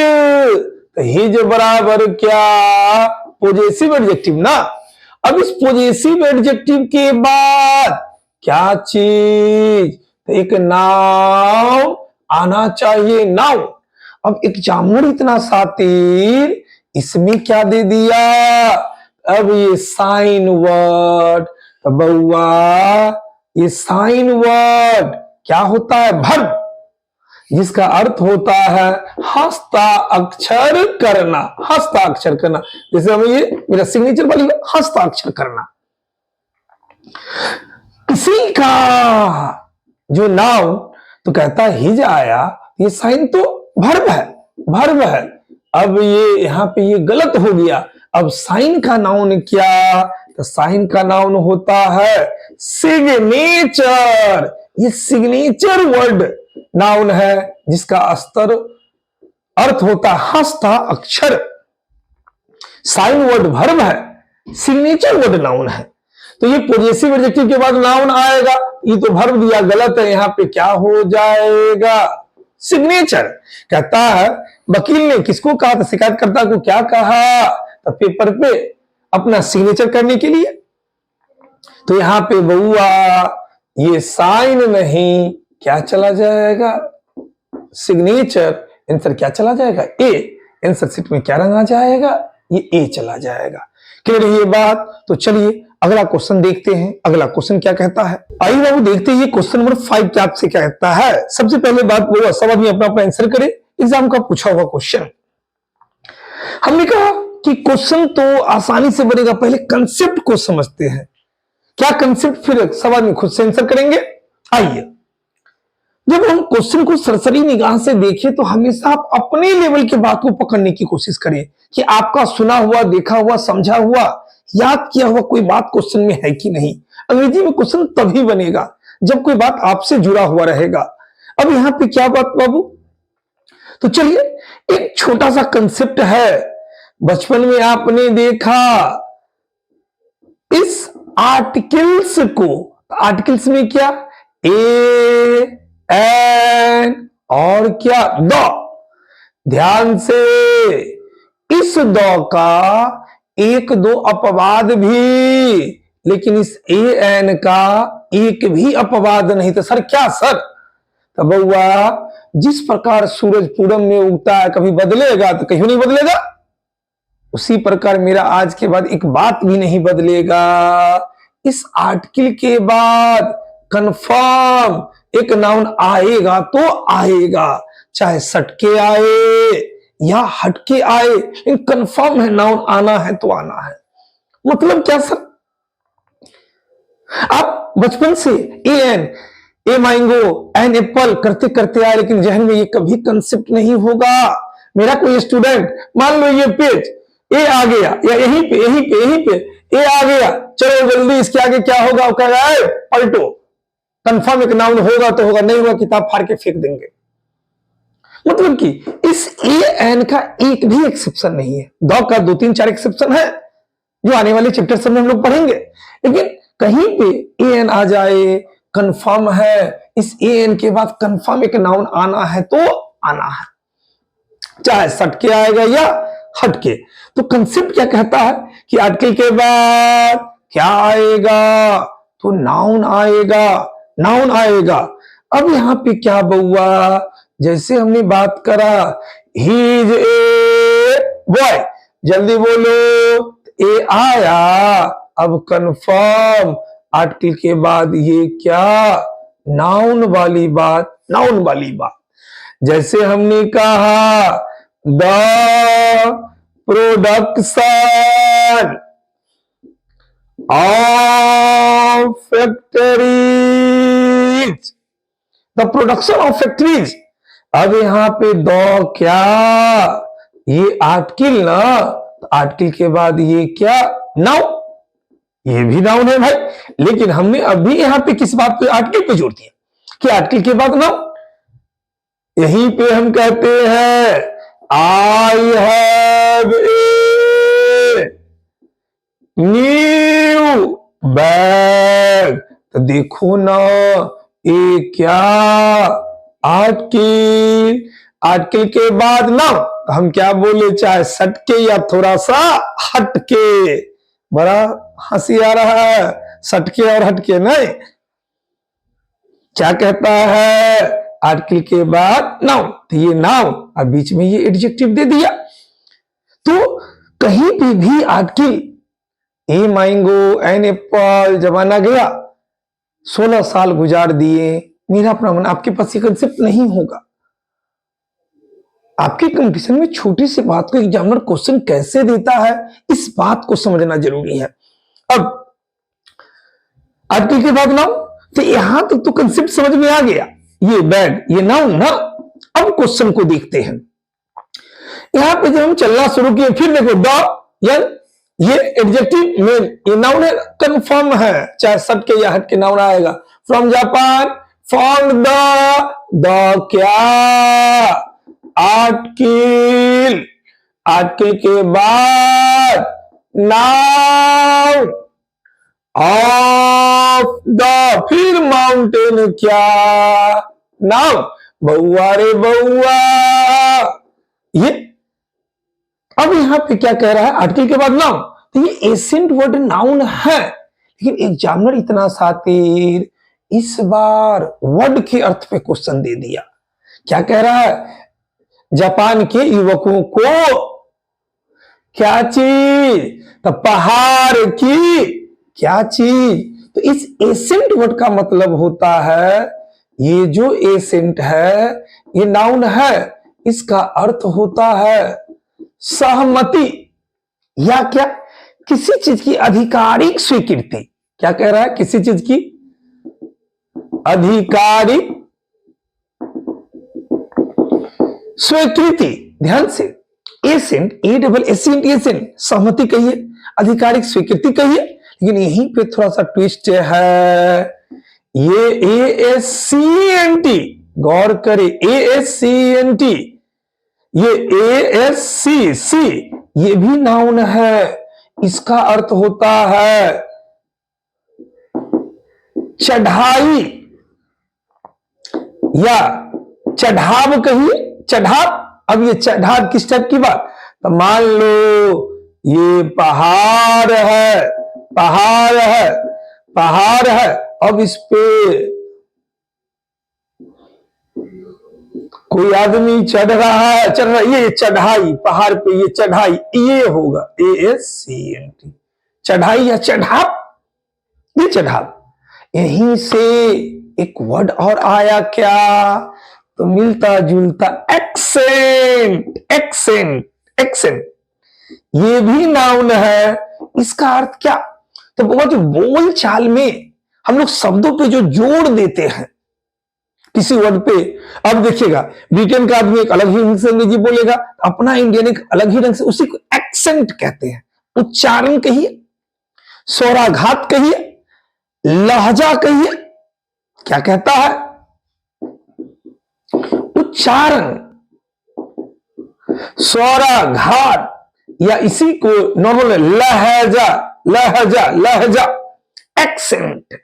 हिज बराबर क्या, पॉजेसिव एडजेक्टिव ना। अब इस पॉजेसिव एडजेक्टिव के बाद क्या चीज, तो एक नाउन आना चाहिए, नाउन। अब एग्जामिनर इतना शातिर, इसमें क्या दे दिया, अब ये साइन वर्ड, तो बउआ ये साइन वर्ड क्या होता है, वर्ब, जिसका अर्थ होता है हस्ताक्षर करना, हस्ताक्षर करना। जैसे हम ये मेरा सिग्नेचर वाली हस्ताक्षर करना, किसी का जो नाउन, तो कहता है हिज आया, ये साइन तो वर्ब है, वर्ब है। अब ये यहां पे ये गलत हो गया। अब साइन का नाउन क्या, तो साइन का नाउन होता है सिग्नेचर, ये सिग्नेचर वर्ड नाउन है, जिसका अस्तर अर्थ होता है हस्ताक्षर। साइन वर्ड वर्ब है, सिग्नेचर वर्ड नाउन है। तो ये पॉजेसिव एडजेक्टिव के बाद नाउन आएगा, ये तो वर्ब दिया गलत है, यहां पे क्या हो जाएगा, सिग्नेचर। कहता है वकील ने किसको कहा था, शिकायतकर्ता को क्या कहा, तो पेपर पे अपना सिग्नेचर करने के लिए। तो यहां पे बउआ ये साइन नहीं, क्या चला जाएगा, सिग्नेचर। आंसर क्या चला जाएगा, ए। आंसर शीट में क्या रंग आ जाएगा? ये ए चला जाएगा। क्लियर है ये बात? तो चलिए अगला क्वेश्चन देखते हैं। अगला क्वेश्चन क्या कहता है, आइए बाबू देखते हैं क्वेश्चन नंबर 5 क्या आपसे क्या कहता है। सबसे पहले बात वो सब आदमी अपना अपना आंसर करे, एग्जाम का पूछा हुआ क्वेश्चन। हमने कहा कि क्वेश्चन तो आसानी से बनेगा, पहले कंसेप्ट को समझते हैं। क्या कंसेप्ट, फिर सब आदमी खुद से आंसर करेंगे। आइए, जब हम क्वेश्चन को सरसरी निगाह से देखें तो हमेशा आप अपने लेवल की बात को पकड़ने की कोशिश करिए कि आपका सुना हुआ, देखा हुआ, समझा हुआ, याद किया हुआ कोई बात क्वेश्चन में है कि नहीं। अंग्रेजी में क्वेश्चन तभी बनेगा जब कोई बात आपसे जुड़ा हुआ रहेगा। अब यहां पे क्या बात बाबू, तो चलिए एक छोटा सा कंसेप्ट है, बचपन में आपने देखा इस आर्टिकल्स को, आर्टिकल्स में क्या ए एन और क्या द, ध्यान से इस द का एक दो अपवाद भी, लेकिन इस ए एन का एक भी अपवाद नहीं। तो सर क्या सर, तो बउआ जिस प्रकार सूरज पूरब में उगता है कभी बदलेगा तो कहीं नहीं बदलेगा, उसी प्रकार मेरा आज के बाद एक बात भी नहीं बदलेगा। इस आर्टिकल के बाद कंफर्म एक नाउन आएगा तो आएगा, चाहे सटके आए या हटके आए, लेकिन कंफर्म है नाउन आना है तो आना है। मतलब क्या सर, आप बचपन से a an, a mango, an apple करते करते आए, लेकिन जहन में ये कभी कंसेप्ट नहीं होगा। मेरा कोई स्टूडेंट मान लो ये पेज ए आ गया, या यहीं पे ए आ गया, चलो जल्दी इसके आगे क्या होगा, वो कह रहा है पलटो, कंफर्म एक नाउन होगा तो होगा, नहीं होगा किताब फाड़ के फेंक देंगे। मतलब कि इस ए एन का एक भी एक्सेप्शन नहीं है। द का 2-3-4 एक्सेप्शन है जो आने वाले चैप्टर में हम लोग पढ़ेंगे, लेकिन कहीं पे ए एन आ जाए कंफर्म है, इस ए एन के बाद कंफर्म एक नाउन आना है तो आना है, चाहे सटके आएगा या हटके। तो कंसेप्ट क्या कहता है कि आर्टिकल के बाद क्या आएगा, तो नाउन आएगा, नाउन आएगा। अब यहां पे क्या बउआ, जैसे हमने बात करा ही इज ए बॉय, जल्दी बोलो, ए आया, अब कंफर्म आर्टिकल के बाद ये क्या, नाउन वाली बात, नाउन वाली बात। जैसे हमने कहा the production of factories, the production of factories. अब यहां पे द क्या, ये आर्टिकल ना, आर्टिकल के बाद ये क्या, नाउन, ये भी नाउन है भाई, लेकिन हमने अभी यहां पे किस बात पे, आर्टिकल पे जोड़ दिया कि आर्टिकल के बाद नाउन। यहीं पे हम कहते हैं I have a new bag, तो देखो ना ये क्या, आर्टिकल, आर्टिकल के बाद नाउन, तो हम क्या बोले, चाहे सटके या थोड़ा सा हटके। बड़ा हंसी आ रहा है, सटके और हटके नहीं, क्या कहता है आर्टिकल के बाद नाउन, तो ये नाउन, और बीच में ये एडजेक्टिव दे दिया। तो कहीं पे भी article, a mango, an apple, जमाना गया, 16 साल गुजार दिए, मेरा अपना मन, आपके पास ये कंसेप्ट नहीं होगा। आपके कंपटीशन में छोटी सी बात को एग्जामिनर क्वेश्चन कैसे देता है, इस बात को समझना जरूरी है। अब आर्टिकल के बाद नाउन, तो यहां तक तो कंसेप्ट समझ में आ गया, ये बैग, ये नाउन ना। अब क्वेश्चन को देखते हैं। यहां पे जब हम चलना शुरू किए, फिर देखो द, ये एडजेक्टिव में, ये नाउन है, कंफर्म है, चाहे सटके या हटके नाउन आएगा। फ्रॉम जापान, फाउंड द क्या, आर्टिकल, आर्टिकल के बाद नाउन ऑफ द, फिर माउंटेन क्या, नाउन, बउआ रे बउआ, ये। अब यहां पे क्या कह रहा है, आर्टिकल के बाद नाउन, तो ये एसेंट वर्ड नाउन है, लेकिन एग्जामिनर इतना सातिर इस बार वर्ड के अर्थ पे क्वेश्चन दे दिया। क्या कह रहा है, जापान के युवकों को क्या चीज? तो पहाड़ की क्या चीज? तो इस एसेंट वर्ड का मतलब होता है, ये जो एसेंट है ये नाउन है, इसका अर्थ होता है सहमति या क्या, किसी चीज की आधिकारिक स्वीकृति। क्या कह रहा है? किसी चीज की आधिकारिक स्वीकृति। ध्यान से, assent, a double assent, assent सहमति कहिए, आधिकारिक स्वीकृति कहिए, लेकिन यहीं पे थोड़ा सा ट्विस्ट है। ये ASCENT, गौर करे, ASCENT, ये ASCC ये भी नाउन है, इसका अर्थ होता है चढ़ाई या चढ़ाव कहिए, चढ़ाव। अब ये चढ़ाव किस टाइप की बात? तो मान लो ये पहाड़ है, पहाड़ है, पहाड़ है, अब इस पे कोई आदमी चढ़ रहा है, चढ़ रहा है, ये चढ़ाई, पहाड़ पे ये चढ़ाई, ये होगा ASCENT, चढ़ाई या चढ़ाव, ये चढ़ाव। यहीं से एक वर्ड और आया क्या? तो मिलता जुलता एक्सेंट, एक्सेंट, एक्सेंट, ये भी नाउन है, इसका अर्थ क्या? तो बहुत बोल चाल में हम लोग शब्दों पे जो जोड़ देते हैं किसी वर्ड पे। अब देखिएगा, ब्रिटेन का आदमी एक अलग ही ढंग से अंग्रेजी बोलेगा, अपना इंडियन एक अलग ही ढंग से, उसी को एक्सेंट कहते हैं। उच्चारण कहिए, स्वराघात कहिए, लहजा कहिए, क्या कहता है? उच्चारण, स्वराघात, या इसी को नॉर्मल लहजा, लहजा, लहजा, एक्सेंट।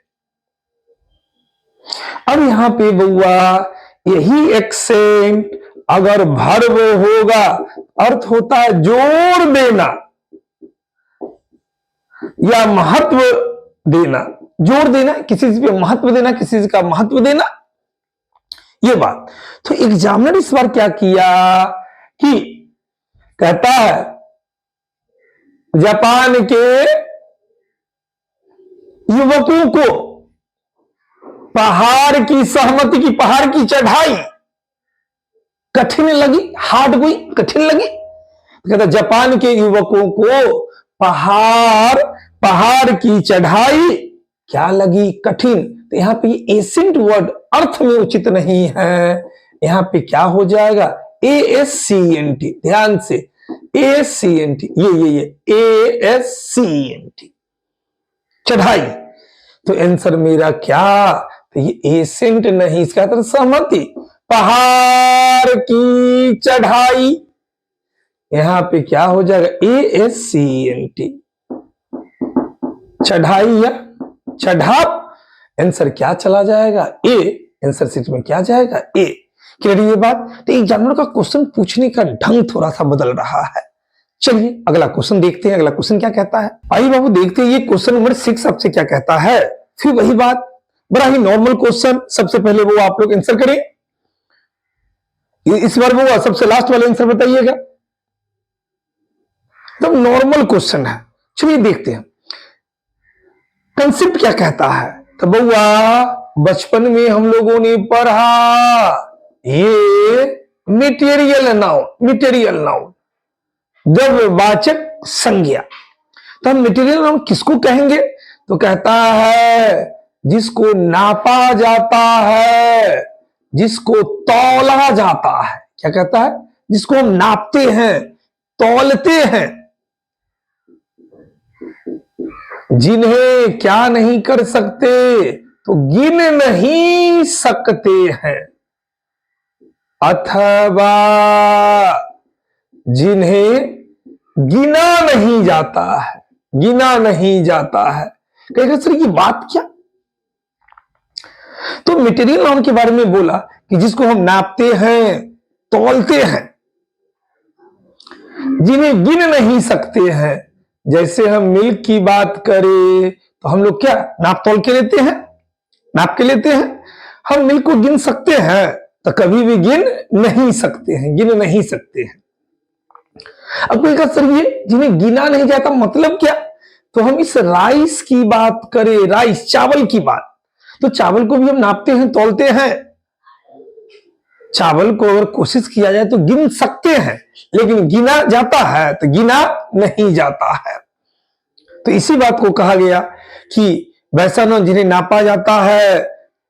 अब यहां पे बउआ यही एक्सेंट अगर वर्ब होगा, अर्थ होता है जोर देना या महत्व देना, जोर देना, किसी चीज पे महत्व देना, किसी चीज का महत्व देना, ये बात। तो एग्जामिनर इस बार क्या किया कि कहता है जापान के युवकों को पहाड़ की सहमति की, पहाड़ की चढ़ाई कठिन लगी, हार्ड हुई, कठिन लगी। कहता जापान के युवकों को पहाड़ की चढ़ाई क्या लगी? कठिन। तो यहां पे एसेंट वर्ड अर्थ में उचित नहीं है, यहां पे क्या हो जाएगा? ASCENT। ध्यान से, ASCENT, ये ASCENT, चढ़ाई। तो आंसर मेरा क्या? तो ये एसेंट नहीं, इसका मतलब सहमति, पहाड़ की चढ़ाई। यहां पे क्या हो जाएगा? ASCENT, चढ़ाई या चढ़ाव। आंसर क्या चला जाएगा? ए। आंसर सीट में क्या जाएगा? ए। क्लियर ये बात? तो एग्जामिनर का क्वेश्चन पूछने का ढंग थोड़ा सा बदल रहा है। चलिए अगला क्वेश्चन देखते हैं, अगला क्वेश्चन क्या कहता है। आइए बाबू देखते हैं ये क्वेश्चन नंबर 6 आपसे क्या कहता है। फिर वही बात, बड़ा ही नॉर्मल क्वेश्चन। सबसे पहले वो आप लोग आंसर करें, इस बार वो सबसे लास्ट वाला आंसर बताइएगा। तो नॉर्मल क्वेश्चन है, चलिए देखते हैं कंसेप्ट क्या कहता है। तो बउआ बचपन में हम लोगों ने पढ़ा ये मटेरियल नाउन, मटेरियल नाउन जब वाचक संज्ञा। तो हम मटेरियल नाउन किसको कहेंगे? तो कहता है जिसको नापा जाता है, जिसको तौला जाता है। क्या कहता है? जिसको हम नापते हैं, तौलते हैं, जिन्हें क्या नहीं कर सकते? तो गिन नहीं सकते हैं, अथवा जिन्हें गिना नहीं जाता है, गिना नहीं जाता है। कहेगा सर ये बात क्या? तो मटेरियल नाउन के बारे में बोला कि जिसको हम नापते हैं, तौलते हैं, जिन्हें गिन नहीं सकते हैं। जैसे हम मिल्क की बात करें तो हम लोग क्या नाप तौल के लेते हैं, नाप के लेते हैं। हम मिल्क को गिन सकते हैं तो कभी भी गिन नहीं सकते हैं, गिन नहीं सकते हैं। अब कोई कहा सर ये जिन्हें गिना नहीं जाता मतलब क्या? तो हम इस राइस की बात करें, राइस चावल की बात, तो चावल को भी हम नापते हैं, तौलते हैं। चावल को अगर कोशिश किया जाए तो गिन सकते हैं, लेकिन गिना जाता है तो गिना नहीं जाता है। तो इसी बात को कहा गया कि वैसा न जिन्हें नापा जाता है,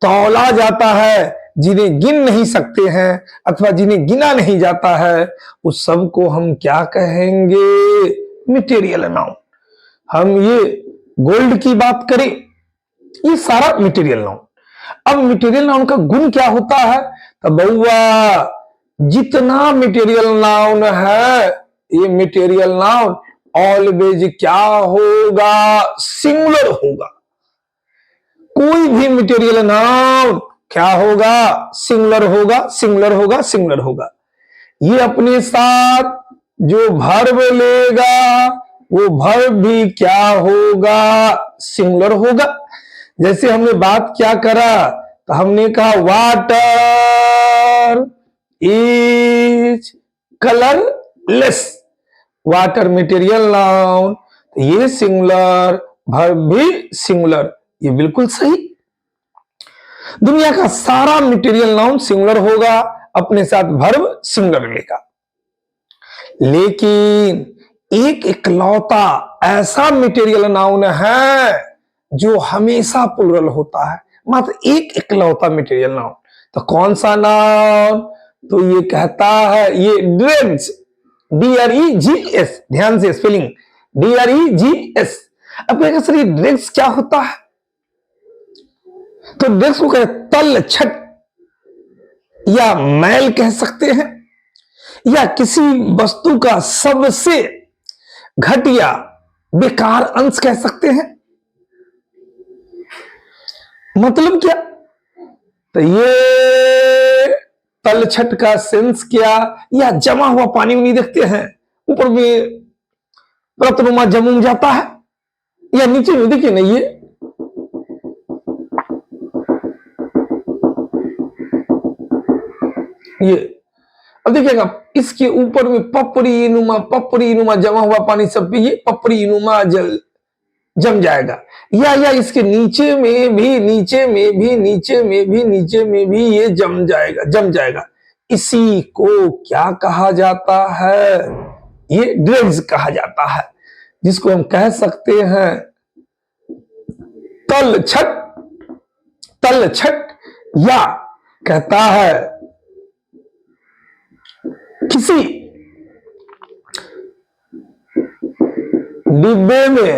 तौला जाता है, जिन्हें गिन नहीं सकते हैं अथवा जिन्हें गिना नहीं जाता है, उस सब को हम क्या कहेंगे? Material noun. हम ये गोल्ड की बात करें, ये सारा मटेरियल नाउन। अब मटेरियल नाउन का गुण क्या होता है? तो बउआ जितना मटेरियल नाउन है, ये मटेरियल नाउन ऑलवेज क्या होगा? सिंगुलर होगा। कोई भी मटेरियल नाउन क्या होगा? सिंगुलर होगा, सिंगुलर होगा, सिंगुलर होगा। ये अपने साथ जो वर्ब लेगा वो वर्ब भी क्या होगा? सिंगुलर होगा। जैसे हमने बात क्या करा, तो हमने कहा water is colourless. Water material noun, ये सिंगुलर, वर्ब भी सिंगुलर, ये बिल्कुल सही। दुनिया का सारा मटेरियल नाउन सिंगुलर होगा, अपने साथ वर्ब सिंगुलर लेगा। लेकिन एक इकलौता ऐसा मटेरियल नाउन है जो हमेशा प्लुरल होता है, मात्र एक इकलौता मटेरियल नाउन। तो कौन सा नाउन? तो ये कहता है ये ड्रग्स, DREGS, ध्यान से स्पेलिंग, DREGS। अब कहेगा सर ये ड्रग्स क्या होता है? तो ड्रग्स को कहते तल छट या मैल कह सकते हैं, या किसी वस्तु का सबसे घटिया बेकार अंश कह सकते हैं। मतलब क्या? तो ये तलछट का सेंस क्या? या जमा हुआ पानी नहीं देखते हैं, ऊपर में रत्नुमा जम जाता है, या नीचे में देखिए ना ये अब देखिएगा इसके ऊपर में पपड़ी नुमा जमा हुआ पानी सब पे ये पपड़ी नुमा जम जाएगा, या इसके नीचे में भी ये जम जाएगा। इसी को क्या कहा जाता है? ये ड्रग्स कहा जाता है, जिसको हम कह सकते हैं तलछट, या कहता है किसी डिब्बे में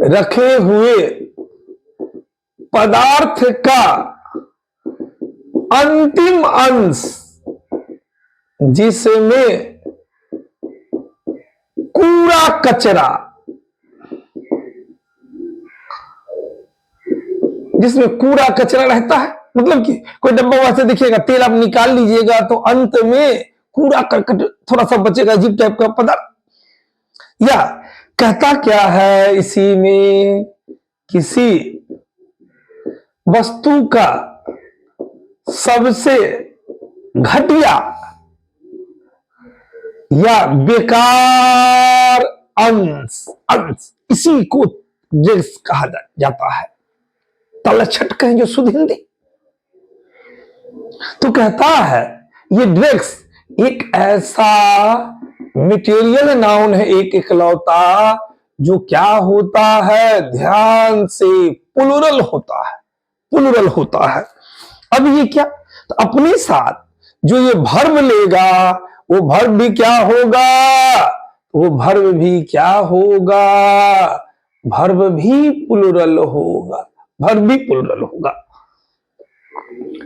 रखे हुए पदार्थ का अंतिम अंश जिसमें कूड़ा कचरा, रहता है। मतलब कि कोई डब्बा वैसे दिखेगा, तेल आप निकाल लीजिएगा तो अंत में कूड़ा करकट थोड़ा सा बचेगा, अजीब टाइप का पदार्थ। या कहता क्या है, इसी में किसी वस्तु का सबसे घटिया या बेकार अंश, इसी को ड्रग्स कहा जाता है। तलछट कहें जो शुद्ध हिंदी। तो कहता है ये ड्रग्स एक ऐसा मटेरियल नाउन है, एक इकलौता, जो क्या होता है? ध्यान से प्लुरल होता है। अब ये क्या? तो अपने साथ जो ये वर्ब लेगा वो वर्ब भी क्या होगा? वर्ब भी प्लुरल होगा।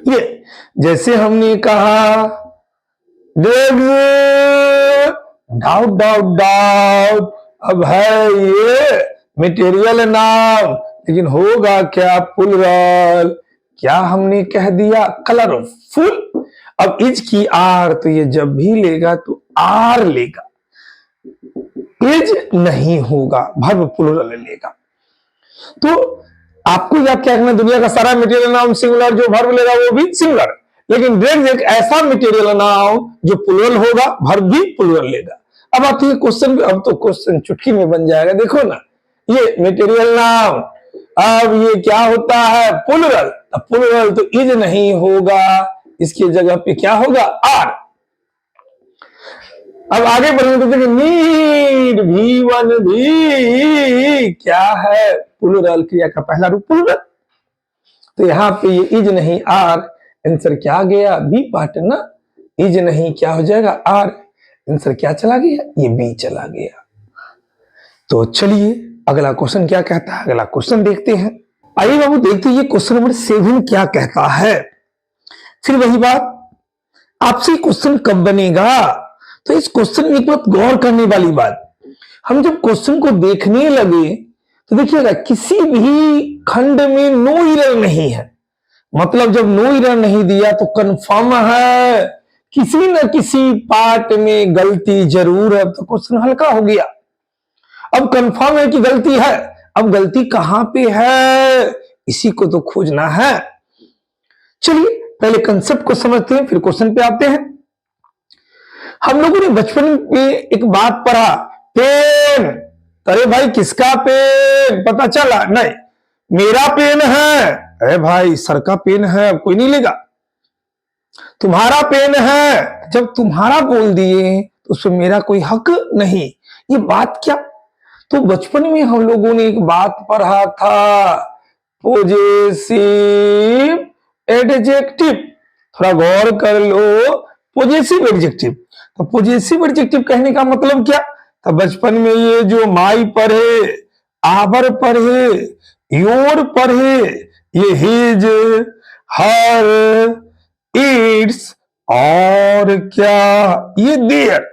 ये जैसे हमने कहा डाउट, अब है ये मटेरियल नाउन, लेकिन होगा क्या? प्लुरल। क्या हमने कह दिया? कलरफुल। अब इज की आर, तो ये जब भी लेगा तो आर लेगा, इज नहीं होगा, वर्ब प्लुरल लेगा। तो आपको याद क्या रखना, दुनिया का सारा मटेरियल नाउन सिंगुलर, जो वर्ब लेगा वो भी सिंगुलर, लेकिन ड्रग्स एक ऐसा मटेरियल नाउन जो प्लूरल होगा, वर्ब भी प्लूरल लेगा। अब आती है क्वेश्चन, अब तो क्वेश्चन चुटकी में बन जाएगा। देखो ना, ये मटेरियल नाउन, अब ये क्या होता है, प्लूरल। अब प्लूरल तो इज नहीं होगा, इसकी जगह पे क्या होगा, आर। अब आगे बढ़ेंगे तो देखिए, नीड भी वन भी क्या है, प्लूरल, क्रिया का पहला रूप प्लूरल। तो यहां पे ये इज नहीं आर, आंसर क्या गया, बी पार्ट ना। इज नहीं क्या हो जाएगा, आर, आंसर क्या चला गया, ये बी चला गया। तो चलिए अगला क्वेश्चन क्या कहता है, अगला क्वेश्चन देखते हैं। आइए बाबू देखते हैं क्वेश्चन नंबर 7 क्या कहता है। फिर वही बात, आपसे क्वेश्चन कब बनेगा, तो इस क्वेश्चन में एक बात गौर करने वाली बात, हम जब क्वेश्चन को देखने लगे तो देखिएगा किसी भी खंड में नो एरर नहीं है। मतलब जब नो एरर नहीं दिया तो कंफर्म है किसी न किसी पार्ट में गलती जरूर है, तो क्वेश्चन हल्का हो गया। अब कंफर्म है कि गलती है, अब गलती कहां पे है, इसी को तो खोजना है। चलिए पहले कंसेप्ट को समझते हैं, फिर क्वेश्चन पे आते हैं। हम लोगों ने बचपन में एक बात पढ़ा, पेन। अरे भाई किसका पेन, पता चला नहीं, मेरा पेन है। अरे भाई सर का पेन है, अब कोई नहीं लेगा। तुम्हारा पेन है, जब तुम्हारा बोल दिए तो उसमें मेरा कोई हक नहीं। ये बात क्या, तो बचपन में हम लोगों ने एक बात पढ़ा था, पोजेसिव एडजेक्टिव। थोड़ा गौर कर लो, पोजेसिव एडजेक्टिव। तो पोजेसिव एडजेक्टिव कहने का मतलब क्या, तो बचपन में ये जो माई पढ़े, आवर पढ़े, योर पढ़े, ये हिज, हर, इट्स और क्या ये देयर,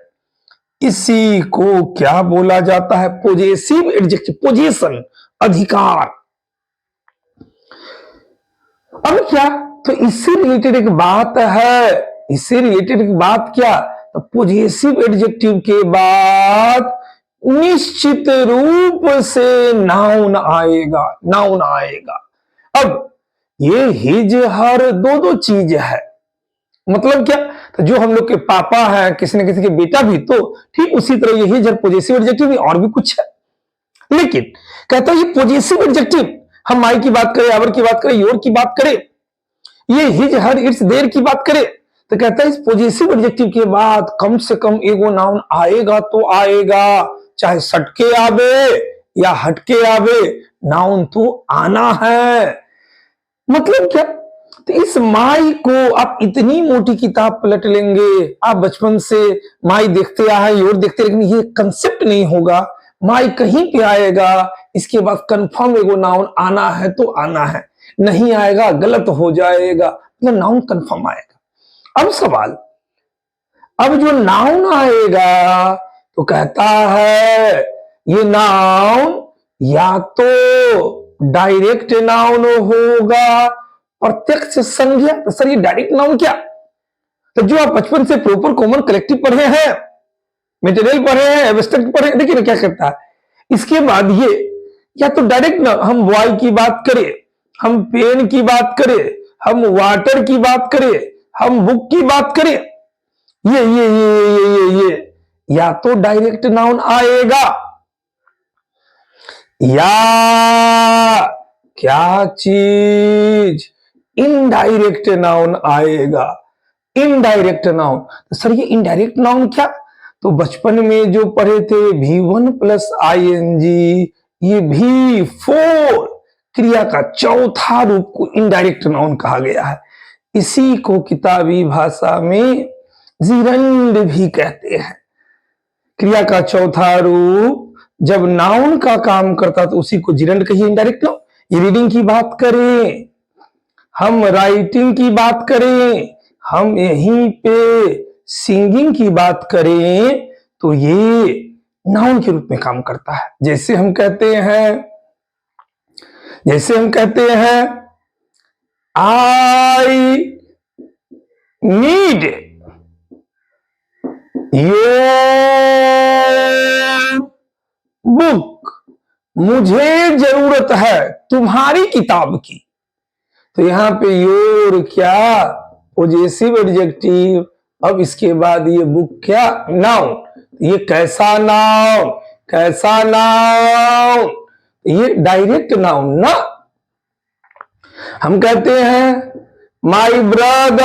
इसी को क्या बोला जाता है, पोजेसिव एडजेक्टिव। पोजीशन, अधिकार। अब क्या, तो इससे रिलेटेड एक बात है, इससे रिलेटेड एक बात क्या, तो पोजेसिव एडजेक्टिव के बाद निश्चित रूप से नाउन आएगा, नाउन आएगा। अब ये हिज हर दो दो चीज है, मतलब क्या, तो जो हम लोग के पापा है, किसी न किसी के बेटा भी, तो ठीक उसी तरह ये हिज हर पोजेसिव एडजेक्टिव भी, और भी कुछ है। लेकिन कहता है ये पोजेसिव एडजेक्टिव, हम माई की बात करें, आवर की बात करें, योर की बात करें, ये हिज हर इट्स देयर की बात करें, तो कहता है इस पोजेसिव एडजेक्टिव के बाद कम से कम एगो नाउन आएगा तो आएगा, चाहे सटके आवे या हटके आवे, नाउन तो आना है। मतलब क्या, तो इस माई को आप इतनी मोटी किताब पलट लेंगे, आप बचपन से माई देखते आए, योर देखते, लेकिन ये कंसेप्ट नहीं होगा, माई कहीं पे आएगा, इसके बाद कंफर्म एगो नाउन आना है तो आना है, नहीं आएगा गलत हो जाएगा, मतलब नाउन कंफर्म आएगा। अब सवाल, अब जो नाउन आएगा तो कहता है ये नाउन या तो डायरेक्ट नाउन होगा, प्रत्यक्ष संज्ञा। तो सर ये डायरेक्ट नाउन क्या, तो जो आप बचपन से प्रॉपर कॉमन कलेक्टिव पढ़े हैं, मटेरियल पढ़े हैं, एब्स्ट्रैक्ट पढ़े हैं, देखिए ना क्या करता है, इसके बाद ये या तो डायरेक्ट नाउन, हम बॉय की बात करें, हम पेन की बात करें, हम वाटर की बात करें, हम बुक की बात करें, ये या तो डायरेक्ट नाउन आएगा, या क्या चीज, इनडायरेक्ट नाउन आएगा। इनडायरेक्ट नाउन, तो सर ये इनडायरेक्ट नाउन क्या, तो बचपन में जो पढ़े थे V1 प्लस ING, ये V4 क्रिया का चौथा रूप को इनडायरेक्ट नाउन कहा गया है। इसी को किताबी भाषा में जिरंड भी कहते हैं। क्रिया का चौथा रूप जब नाउन का काम करता तो उसी को जिरंड कहिए, इनडायरेक्ट नाउन। ये रीडिंग की बात करें, हम राइटिंग की बात करें, हम यहीं पे सिंगिंग की बात करें, तो ये नाउन के रूप में काम करता है। जैसे हम कहते हैं आई नीड योर बुक, मुझे जरूरत है तुम्हारी किताब की। तो यहां पे योर क्या पॉजेसिव एडजेक्टिव, अब इसके बाद ये बुक क्या नाउन, ये कैसा नाउन, कैसा नाउन, ये डायरेक्ट नाउन ना। हम कहते हैं माई ब्रदर,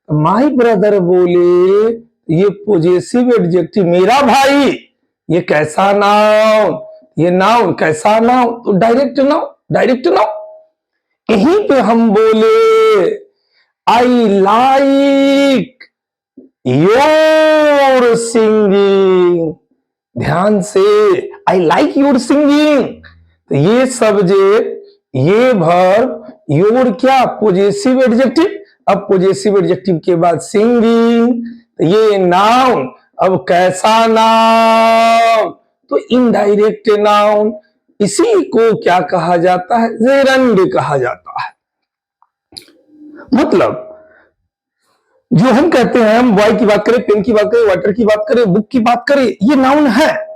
माई ब्रदर बोले ये पॉजेसिव एडजेक्टिव मेरा भाई, ये कैसा नाउन, ये नाउन कैसा नाउन, तो डायरेक्ट नाउन, डायरेक्ट नाउन। यहीं पे हम बोले आई लाइक योर सिंगिंग, ध्यान से, आई लाइक योर सिंगिंग, तो ये सब्जेक्ट, ये वर्ब, योर क्या पॉजेसिव एडजेक्टिव, अब पॉजेसिव एडजेक्टिव के बाद सिंगिंग, तो ये नाउन, अब कैसा नाउन, तो इनडायरेक्ट नाउन। इसी को क्या कहा जाता है, जेरंड कहा जाता है। मतलब जो हम कहते हैं, हम बॉय की बात करें, पेन की बात करें, वाटर की बात करें, बुक की बात करें, ये नाउन है।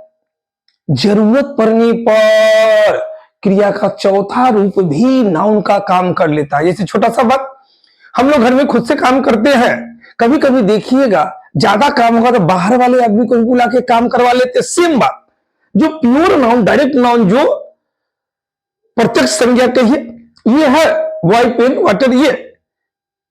जरूरत पड़ने पर क्रिया का चौथा रूप भी नाउन का काम कर लेता है। जैसे छोटा सा बात, हम लोग घर में खुद से काम करते हैं, कभी कभी देखिएगा ज्यादा काम होगा तो बाहर वाले आदमी को बुला के काम करवा लेते। सेम बात, जो प्योर नाउन, डायरेक्ट नाउन, जो प्रत्यक्ष संज्ञा कहिए, ये है बॉय, पेन, वाटर, ये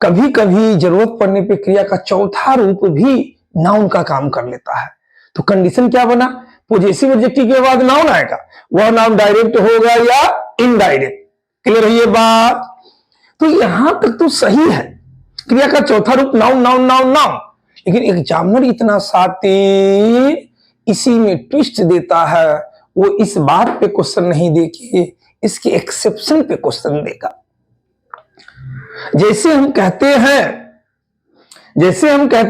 कभी कभी जरूरत पड़ने पे क्रिया का चौथा रूप भी नाउन का काम कर लेता है। तो कंडीशन क्या बना, पॉजेसिव एडजेक्टिव के बाद नाउन आएगा, वह नाउन डायरेक्ट होगा या इनडायरेक्ट। क्लियर है ये बात? तो यहां तक तो सही है, क्रिया का चौथा रूप नाउन नाउन नाउन नाउन। लेकिन एग्जामिनर इतना शातिर इसी में ट्विस्ट देता है, वो इस बात पे क्वेश्चन नहीं देके इसके एक्सेप्शन पे क्वेश्चन देगा। जैसे हम कहते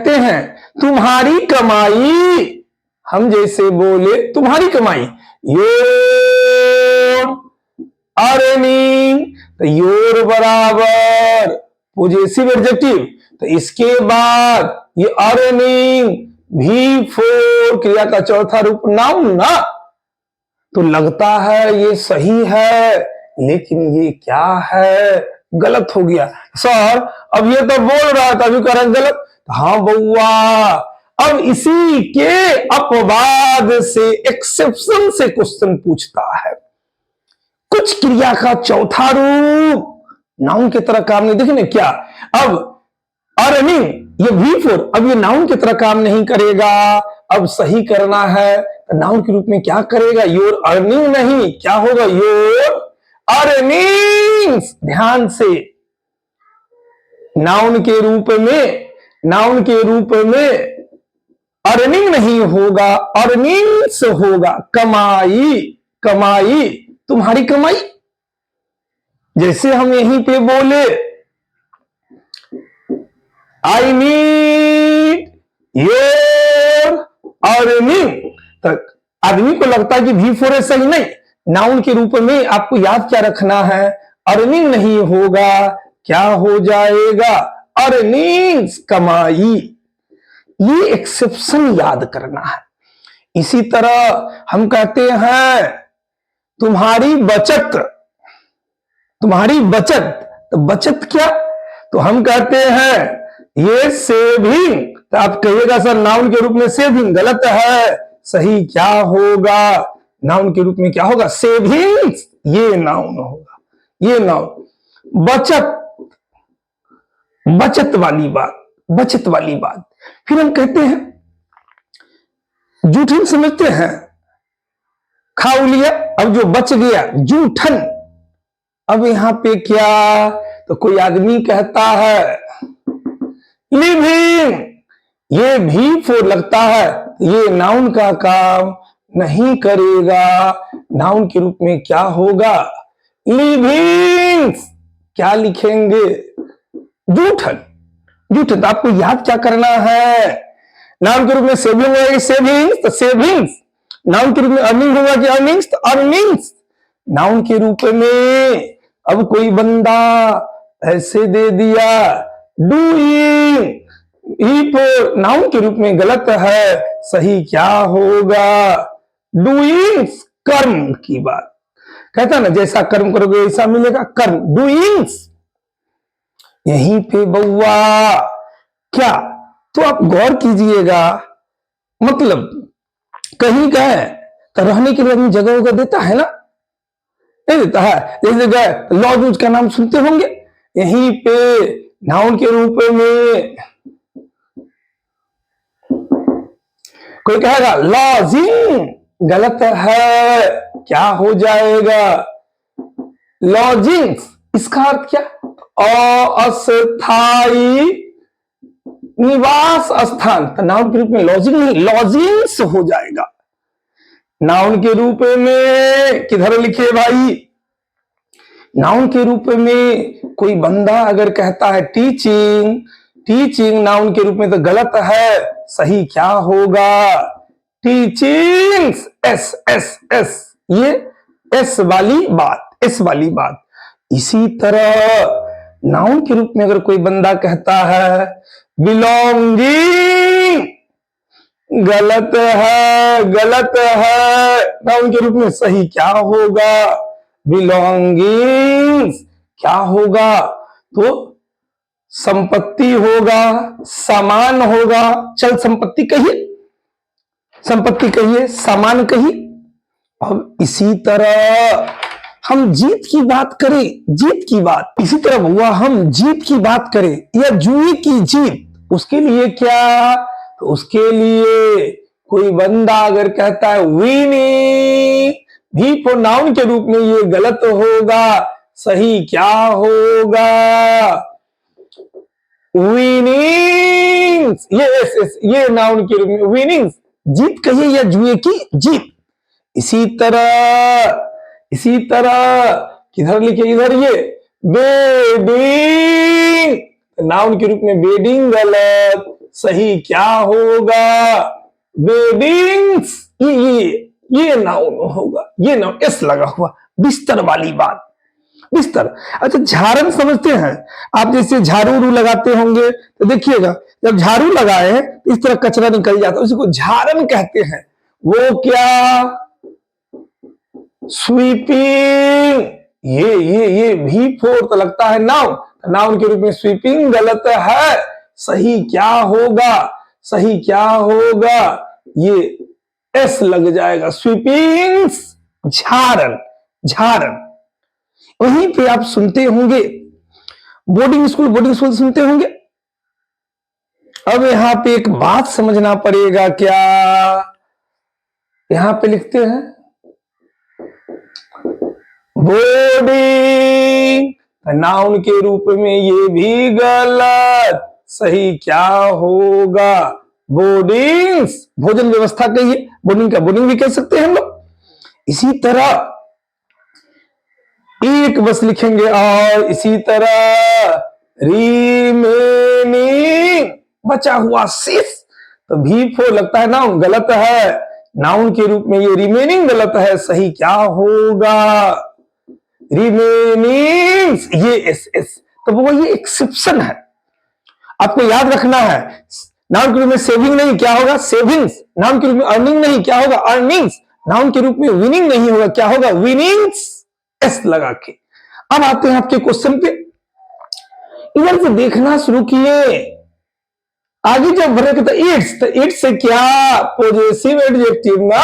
हैं तुम्हारी कमाई, हम जैसे बोले तुम्हारी कमाई, योर अर्निंग, तो योर बराबर पॉजेसिव एडजेक्टिव, तो इसके बाद ये अर्निंग भी फोर क्रिया का चौथा रूप नाउन ना। तो लगता है ये सही है, लेकिन ये क्या है, गलत हो गया सर। अब ये तो बोल रहा था, अभी कह रहा गलत। हाँ बउआ, अब इसी के अपवाद से, एक्सेप्शन से क्वेश्चन पूछता है। कुछ क्रिया का चौथा रूप नाउन की तरह काम नहीं, देखिए क्या, अब अर्निंग ये V4, अब ये नाउन की तरह काम नहीं करेगा। अब सही करना है तो नाउन के रूप में क्या करेगा, योर अर्निंग नहीं, क्या होगा, योर अर्निंग्स। ध्यान से, नाउन के रूप में अर्निंग नहीं होगा, अर्निंग्स होगा, कमाई, कमाई, तुम्हारी कमाई। जैसे हम यहीं पे बोले आई नीड योर अर्निंग, तक आदमी को लगता है कि V4 है, सही नहीं। नाउन के रूप में आपको याद क्या रखना है, अर्निंग नहीं होगा, क्या हो जाएगा, अर्निंग्स, कमाई। ये एक्सेप्शन याद करना है। इसी तरह हम कहते हैं तुम्हारी बचत, तुम्हारी बचत, तो बचत क्या, तो हम कहते हैं ये सेविंग, तो आप कहिएगा सर नाउन के रूप में सेविंग, गलत है। सही क्या होगा, नाउन के रूप में क्या होगा, सेविंग्स, ये नाउन होगा, ये नाउन। बचत, बचत वाली बात, बचत वाली बात। फिर हम कहते हैं जूठन, समझते हैं, खाऊ लिया, अब जो बच गया जूठन। अब यहां पे क्या, तो कोई आदमी कहता है लिविंग, ये V4 लगता है, ये नाउन का काम नहीं करेगा। नाउन के रूप में क्या होगा, लिविंग्स, क्या लिखेंगे, जूठन, जूठन। तो आपको याद क्या करना है, नाउन के रूप में सेविंग होगा, सेविंग्स, तो सेविंग्स। नाउन के रूप में अर्निंग होगा कि अर्निंग्स, तो अर्निंग्स। नाउन के रूप में अब कोई बंदा ऐसे दे दिया डूइंग, नाउन के रूप में गलत है, सही क्या होगा, डूइंग्स, कर्म की बात। कहता ना जैसा कर्म करोगे वैसा मिलेगा, कर्म, डूइंग्स। यहीं पे बउआ क्या, तो आप गौर कीजिएगा, मतलब कहीं गए तो रहने के लिए अपनी जगह वगैरह देता है ना, नहीं देता है। जैसे गए लॉज का नाम सुनते होंगे, यहीं पे नाउन के रूप में कोई कहेगा लॉजिंग, गलत है, क्या हो जाएगा, लॉजिंग्स। इसका अर्थ क्या, अस्थाई निवास स्थान, तो नाउन के रूप में लॉजिंग नहीं लॉजिंग्स हो जाएगा। नाउन के रूप में किधर लिखे भाई, नाउन के रूप में कोई बंदा अगर कहता है टीचिंग, टीचिंग नाउन के रूप में तो गलत है, सही क्या होगा, टीचिंग्स, एस एस एस, ये एस वाली बात, एस वाली बात। इसी तरह नाउन के रूप में अगर कोई बंदा कहता है बिलोंगिंग, गलत है, गलत है, नाउन के रूप में सही क्या होगा, बिलोंगिंग्स, क्या होगा, तो संपत्ति होगा, सामान होगा। चल संपत्ति कहिए, संपत्ति कहिए, सामान कहिए। अब इसी तरह हम जीत की बात करें, जीत की बात, इसी तरह हुआ हम जीत की बात करें या जुए की जीत, उसके लिए क्या, तो उसके लिए कोई बंदा अगर कहता है विनिंग, भी प्रोनाउन के रूप में ये गलत होगा, सही क्या होगा, विनिंग्स, ये नाउन के रूप में विनिंग्स, जीत कहिए या जुए की जीत। इसी तरह, इसी तरह किधर लिखे, इधर ये बेडिंग, नाउन के रूप में बेडिंग गलत, सही क्या होगा, बेडिंग्स, ये नाउन होगा, ये नाउन, एस लगा हुआ, बिस्तर वाली बात, बिस्तर। अच्छा झाड़न समझते हैं आप, जैसे झाड़ू लगाते होंगे तो देखिएगा जब झाड़ू लगाए तो इस तरह कचरा निकल जाता है, उसी को झाड़न कहते हैं। वो क्या, स्वीपिंग, ये भी फोर तो लगता है नाउन, नाउन के रूप में स्वीपिंग गलत है, सही क्या होगा, सही क्या होगा, ये एस लग जाएगा, स्वीपिंग्स, झाड़न, झाड़न। वहीं पे आप सुनते होंगे बोर्डिंग स्कूल, बोर्डिंग स्कूल सुनते होंगे। अब यहां पे एक बात समझना पड़ेगा, क्या यहां पे लिखते हैं बोर्डिंग, नाउन के रूप में ये भी गलत, सही क्या होगा, बोर्डिंग्स, भोजन व्यवस्था कहिए, बोर्डिंग का बोर्डिंग भी कह सकते हैं हम लोग। इसी तरह एक बस लिखेंगे, और इसी तरह रिमेनिंग, बचा हुआ शेष, तो भी फोर लगता है नाउन, गलत है, नाउन के रूप में ये रिमेनिंग गलत है, सही क्या होगा, रिमेनिंग्स, ये एस एस। तो वो ये एक्सेप्शन है, आपको याद रखना है। नाउन के रूप में सेविंग नहीं, क्या होगा, सेविंग्स। नाउन के रूप में अर्निंग नहीं, क्या होगा, अर्निंग्स। नाउन के रूप में विनिंग नहीं होगा, क्या होगा, विनिंग्स, एस लगा के। अब आते हैं आपके क्वेश्चन पे, इधर से देखना शुरू किए, आगे जब भरे तो इट्स, तो इट्स से क्या, पॉजेसिव एडजेक्टिव ना,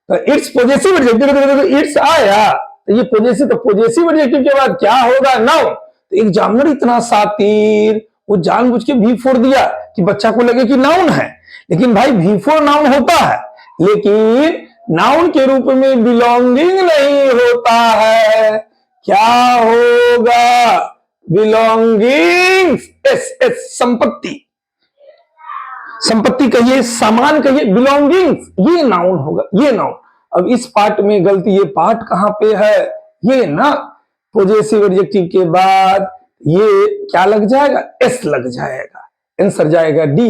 तो इट्स पॉजेसिव एडजेक्टिव, तो इट्स आया, तो ये पॉजेसिव, तो पॉजेसिव एडजेक्टिव के बाद क्या होगा, नाउन। तो एग्जामिनर इतना सातिर, वो जानबूझ के भी फोर दिया कि बच्चा को लगे कि नाउन है, लेकिन भाई भी फोर नाउन होता है, लेकिन नाउन के रूप में बिलोंगिंग नहीं होता है, क्या होगा, बिलोंगिंग, एस एस, संपत्ति, संपत्ति कहिए, सामान कहिए, बिलोंगिंग्स, ये नाउन होगा, ये नाउन। अब इस पार्ट में गलती, ये पार्ट कहां पे है, ये ना, पॉजेसिव एडजेक्टिव के बाद ये क्या लग जाएगा, एस लग जाएगा, आंसर जाएगा डी,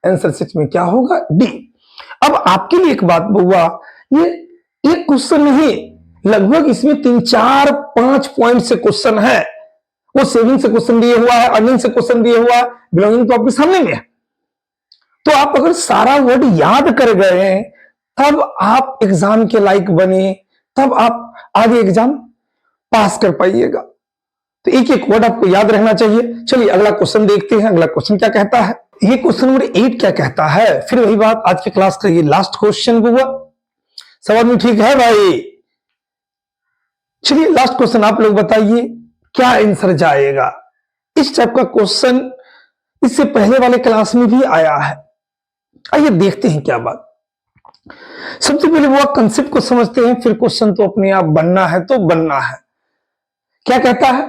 आंसर 6 में क्या होगा, डी। अब आपके लिए एक बात बुआ, ये एक क्वेश्चन नहीं, लगभग इसमें 3, 4, 5 पॉइंट से क्वेश्चन है। वो सेविंग से क्वेश्चन दिए हुआ है, अर्निंग से क्वेश्चन दिए हुआ है, बिलोंगिंग तो आपके सामने में है। तो आप अगर सारा वर्ड याद कर गए तब आप एग्जाम के लायक बने, तब आप आगे एग्जाम पास कर पाइएगा। तो एक एक वर्ड आपको याद रहना चाहिए। चलिए अगला क्वेश्चन देखते हैं। अगला क्वेश्चन क्या कहता है, ये क्वेश्चन नंबर 8 क्या कहता है। फिर वही बात, आज की क्लास का ये लास्ट क्वेश्चन हुआ। सवाल में ठीक है भाई? चलिए लास्ट क्वेश्चन आप लोग बताइए क्या आंसर जाएगा। इस टाइप का क्वेश्चन इससे पहले वाले क्लास में भी आया है। आइए देखते हैं क्या बात। सबसे पहले वो कंसेप्ट को समझते हैं, फिर क्वेश्चन तो अपने आप बनना है तो बनना है। क्या कहता है,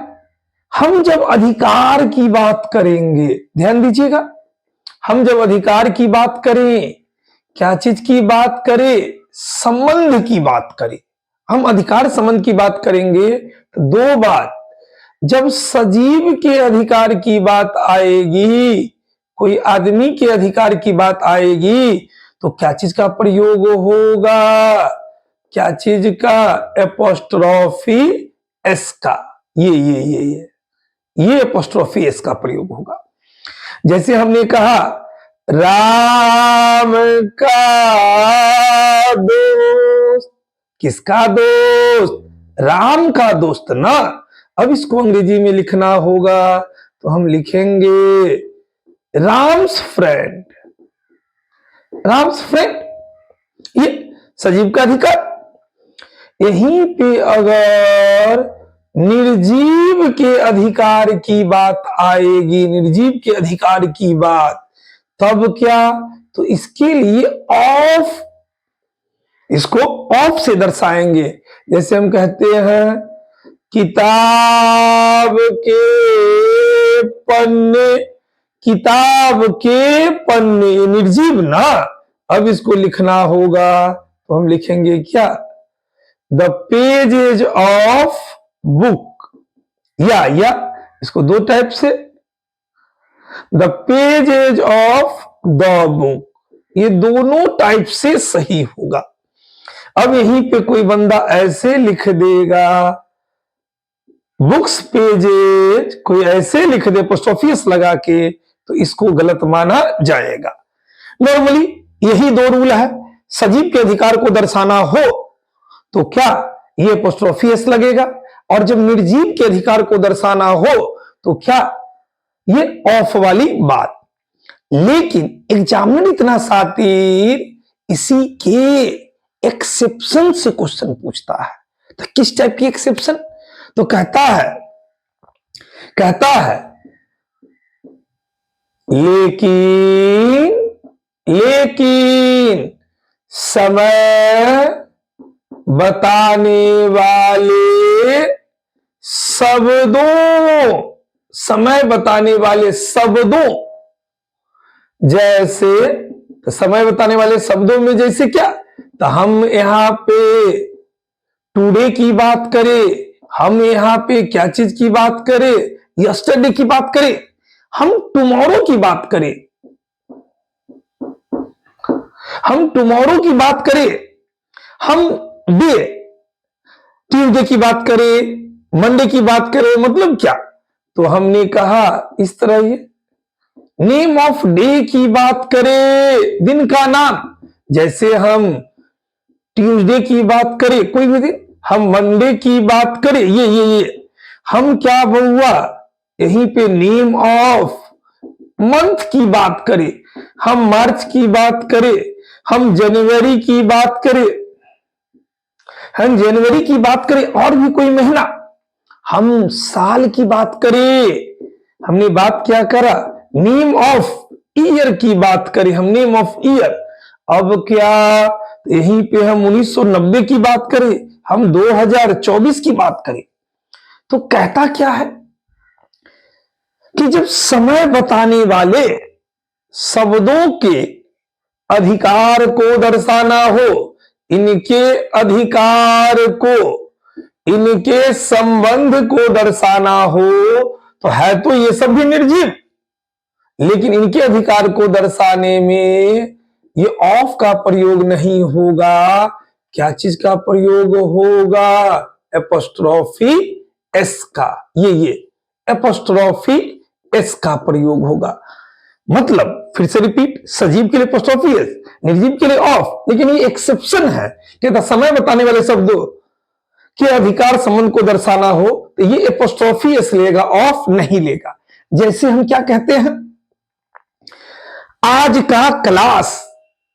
हम जब अधिकार की बात करेंगे, ध्यान दीजिएगा, हम जब अधिकार की बात करें, क्या चीज की बात करें, संबंध की बात करें, हम अधिकार संबंध की बात करेंगे तो दो बात, जब सजीव के अधिकार की बात आएगी, कोई आदमी के अधिकार की बात आएगी तो क्या चीज का प्रयोग होगा, क्या चीज का, एपोस्ट्रोफी एस का, ये एपोस्ट्रोफी एस का प्रयोग होगा। जैसे हमने कहा राम का दोस्त, किसका दोस्त, राम का दोस्त ना। अब इसको अंग्रेजी में लिखना होगा तो हम लिखेंगे राम्स फ्रेंड, राम्स फ्रेंड, ये सजीव का अधिकार। यहीं पे अगर निर्जीव के अधिकार की बात आएगी, निर्जीव के अधिकार की बात, तब क्या, तो इसके लिए ऑफ, इसको ऑफ से दर्शाएंगे। जैसे हम कहते हैं किताब के पन्ने, किताब के पन्ने, निर्जीव ना। अब इसको लिखना होगा तो हम लिखेंगे क्या, द पेजेज ऑफ बुक, या इसको दो टाइप से, the pages of the book, ये दोनों टाइप से सही होगा। अब यहीं पे कोई बंदा ऐसे लिख देगा बुक्स पेजेज, कोई ऐसे लिख दे पोस्टऑफिस लगा के, तो इसको गलत माना जाएगा। नॉर्मली यही दो रूल है, सजीव के अधिकार को दर्शाना हो तो क्या, ये पोस्टऑफिस लगेगा, और जब निर्जीव के अधिकार को दर्शाना हो तो क्या, ये ऑफ वाली बात। लेकिन एग्जामिनर इतना शातिर इसी के एक्सेप्शन से क्वेश्चन पूछता है। तो किस टाइप की एक्सेप्शन, तो कहता है लेकिन समय बताने वाले शब्दों, समय बताने वाले शब्दों जैसे, तो समय बताने वाले शब्दों में जैसे क्या, तो हम यहां पे टुडे की बात करें, हम यहां पे क्या चीज की बात करें, यस्टरडे की बात करें, हम टुमारो की बात करें, हम टुमारो की बात करें, हम डे ट्यूसडे की बात करें, मंडे की बात करें, मतलब क्या, तो हमने कहा इस तरह ये नेम ऑफ डे की बात करें, दिन का नाम, जैसे हम ट्यूसडे की बात करें कोई भी दिन, हम मंडे की बात करें, ये हम क्या हुआ, यहीं पे नेम ऑफ मंथ की बात करें, हम मार्च की बात करें, हम जनवरी की बात करें, हम जनवरी की बात करें, और भी कोई महीना, हम साल की बात करें, हमने बात क्या करा, नेम ऑफ ईयर की बात करें, हम नेम ऑफ ईयर। अब क्या, यहीं पे हम 1990 की बात करें, हम 2024 की बात करें, तो कहता क्या है कि जब समय बताने वाले शब्दों के अधिकार को दर्शाना हो, इनके अधिकार को, इनके संबंध को दर्शाना हो, तो है तो ये सब भी निर्जीव, लेकिन इनके अधिकार को दर्शाने में ये ऑफ का प्रयोग नहीं होगा, क्या चीज का प्रयोग होगा, एपोस्ट्रोफी एस का, ये एपोस्ट्रोफी एस का प्रयोग होगा। मतलब फिर से रिपीट, सजीव के लिए अपोस्ट्रोफी एस, निर्जीव के लिए ऑफ। लेकिन ये एक्सेप्शन है, कहता समय बताने वाले शब्दों के अधिकार संबंध को दर्शाना हो तो ये अपोस्ट्रोफी एस लेगा, ऑफ नहीं लेगा। जैसे हम क्या कहते हैं, आज का क्लास,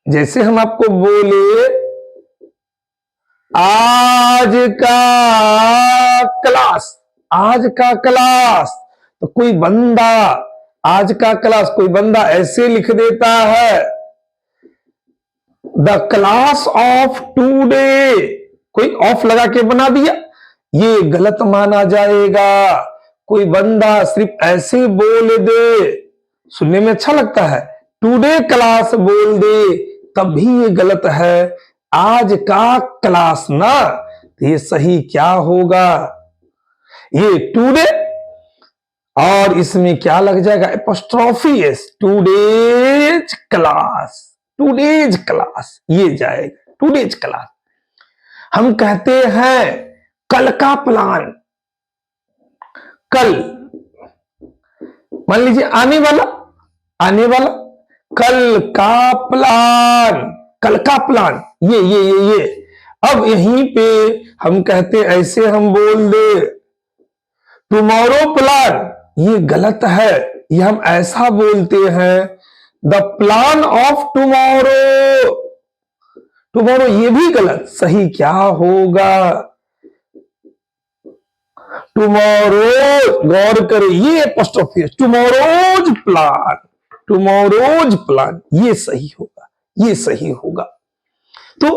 जैसे हम आपको बोले आज का क्लास, आज का क्लास, तो कोई बंदा आज का क्लास, कोई बंदा ऐसे लिख देता है द क्लास ऑफ टुडे, कोई ऑफ लगा के बना दिया, ये गलत माना जाएगा। कोई बंदा सिर्फ ऐसे बोल दे, सुनने में अच्छा लगता है, टुडे क्लास बोल दे, तब भी ये गलत है। आज का क्लास ना, तो ये सही क्या होगा, ये टुडे और इसमें क्या लग जाएगा, apostrophe S, today's class, today's class ये जाएगा, टुडेज क्लास। हम कहते हैं कल का प्लान, कल मान लीजिए आने वाला, आने वाला, कल का प्लान, कल का प्लान, ये अब यहीं पे हम कहते ऐसे हम बोल दे टुमारो प्लान, ये गलत है, ये हम ऐसा बोलते हैं the plan of tomorrow, tomorrow ये भी गलत, सही क्या होगा, टुमारो, गौर करें ये एपोस्ट्रोफी है, टुमारोज प्लान, टुमारोज प्लान, ये सही होगा, ये सही होगा। तो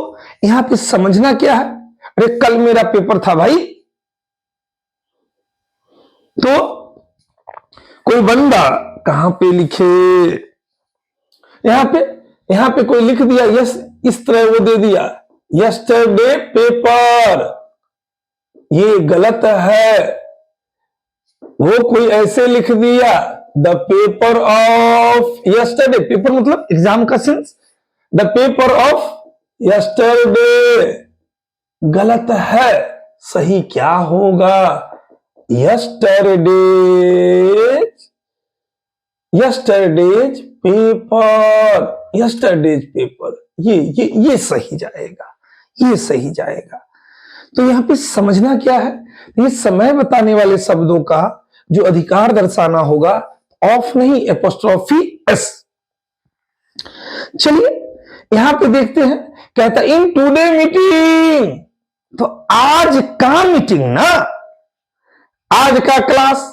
यहां पे समझना क्या है, अरे कल मेरा पेपर था भाई, तो कोई बंदा कहां पे लिखे, यहां पे कोई लिख दिया यस, इस तरह वो दे दिया यस्टरडे पेपर, ये गलत है। वो कोई ऐसे लिख दिया the paper of yesterday, paper मतलब एग्जाम का sense, the paper of yesterday, गलत है, सही क्या होगा, yesterday's, yesterday's paper, yesterday's paper, ये सही जाएगा, ये सही जाएगा। तो यहां पे समझना क्या है, ये समय बताने वाले शब्दों का जो अधिकार दर्शाना होगा, ऑफ नहीं एपोस्ट्रोफी एस। चलिए यहां पे देखते हैं, कहता इन टुडे मीटिंग, तो आज का मीटिंग ना, आज का क्लास,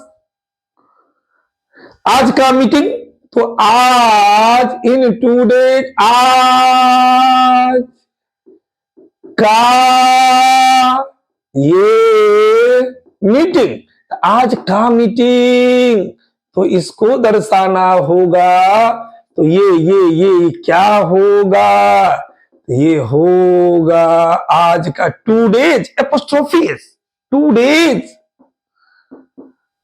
आज का मीटिंग, तो आज इन टुडे, आज का ये मीटिंग, आज का मीटिंग, तो इसको दर्शाना होगा, तो ये क्या होगा, ये होगा आज का, टुडेज एपोस्ट्रोफी एस, टुडेज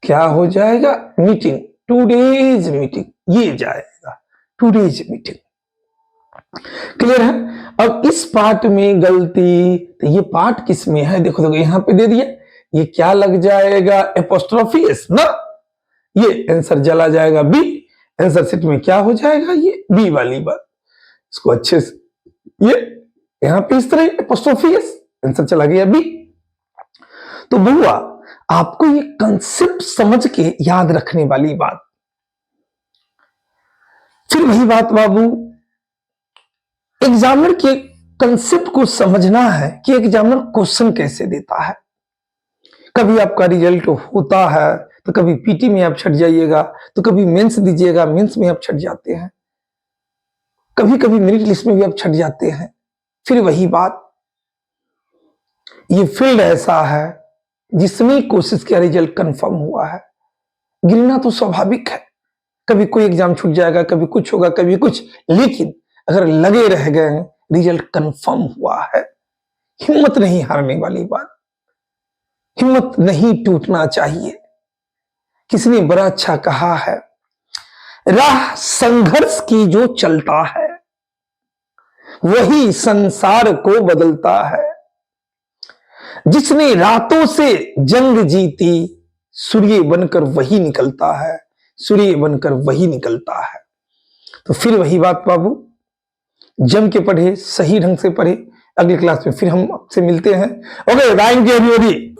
क्या हो जाएगा, मीटिंग, टुडेज मीटिंग, ये जाएगा टुडेज मीटिंग। क्लियर है। अब इस पार्ट में गलती, तो ये पार्ट किस में है, देखो देखो यहां पे दे दिया, ये क्या लग जाएगा, एपोस्ट्रोफी एस ना, ये आंसर चला जाएगा बी, आंसर सेट में क्या हो जाएगा, ये बी वाली बात, इसको अच्छे से, ये यहां पे इस तरह एपोस्ट्रोफी एस, आंसर चला गया बी। तो बुआ आपको ये कंसेप्ट समझ के याद रखने वाली बात, फिर वही बात बाबू, एग्जामिनर के कंसेप्ट को समझना है कि एग्जामिनर क्वेश्चन कैसे देता है। कभी आपका रिजल्ट होता है तो कभी पीटी में आप छट जाइएगा, तो कभी मेंस दीजिएगा, मेंस में आप छट जाते हैं, कभी कभी मेरिट लिस्ट में भी आप छट जाते हैं। फिर वही बात, ये फील्ड ऐसा है जिसमें कोशिश का रिजल्ट कंफर्म हुआ है, गिरना तो स्वाभाविक है, कभी कोई एग्जाम छूट जाएगा, कभी कुछ होगा, कभी कुछ, लेकिन अगर लगे रह गए, रिजल्ट कंफर्म हुआ है, हिम्मत नहीं हारने वाली बात, हिम्मत नहीं टूटना चाहिए। किसने बड़ा अच्छा कहा है, राह संघर्ष की जो चलता है वही संसार को बदलता है, जिसने रातों से जंग जीती सूर्य बनकर वही निकलता है, सूर्य बनकर वही निकलता है। तो फिर वही बात बाबू, जम के पढ़े, सही ढंग से पढ़े। अगली क्लास में फिर हम आपसे मिलते हैं। Okay, thank you everybody.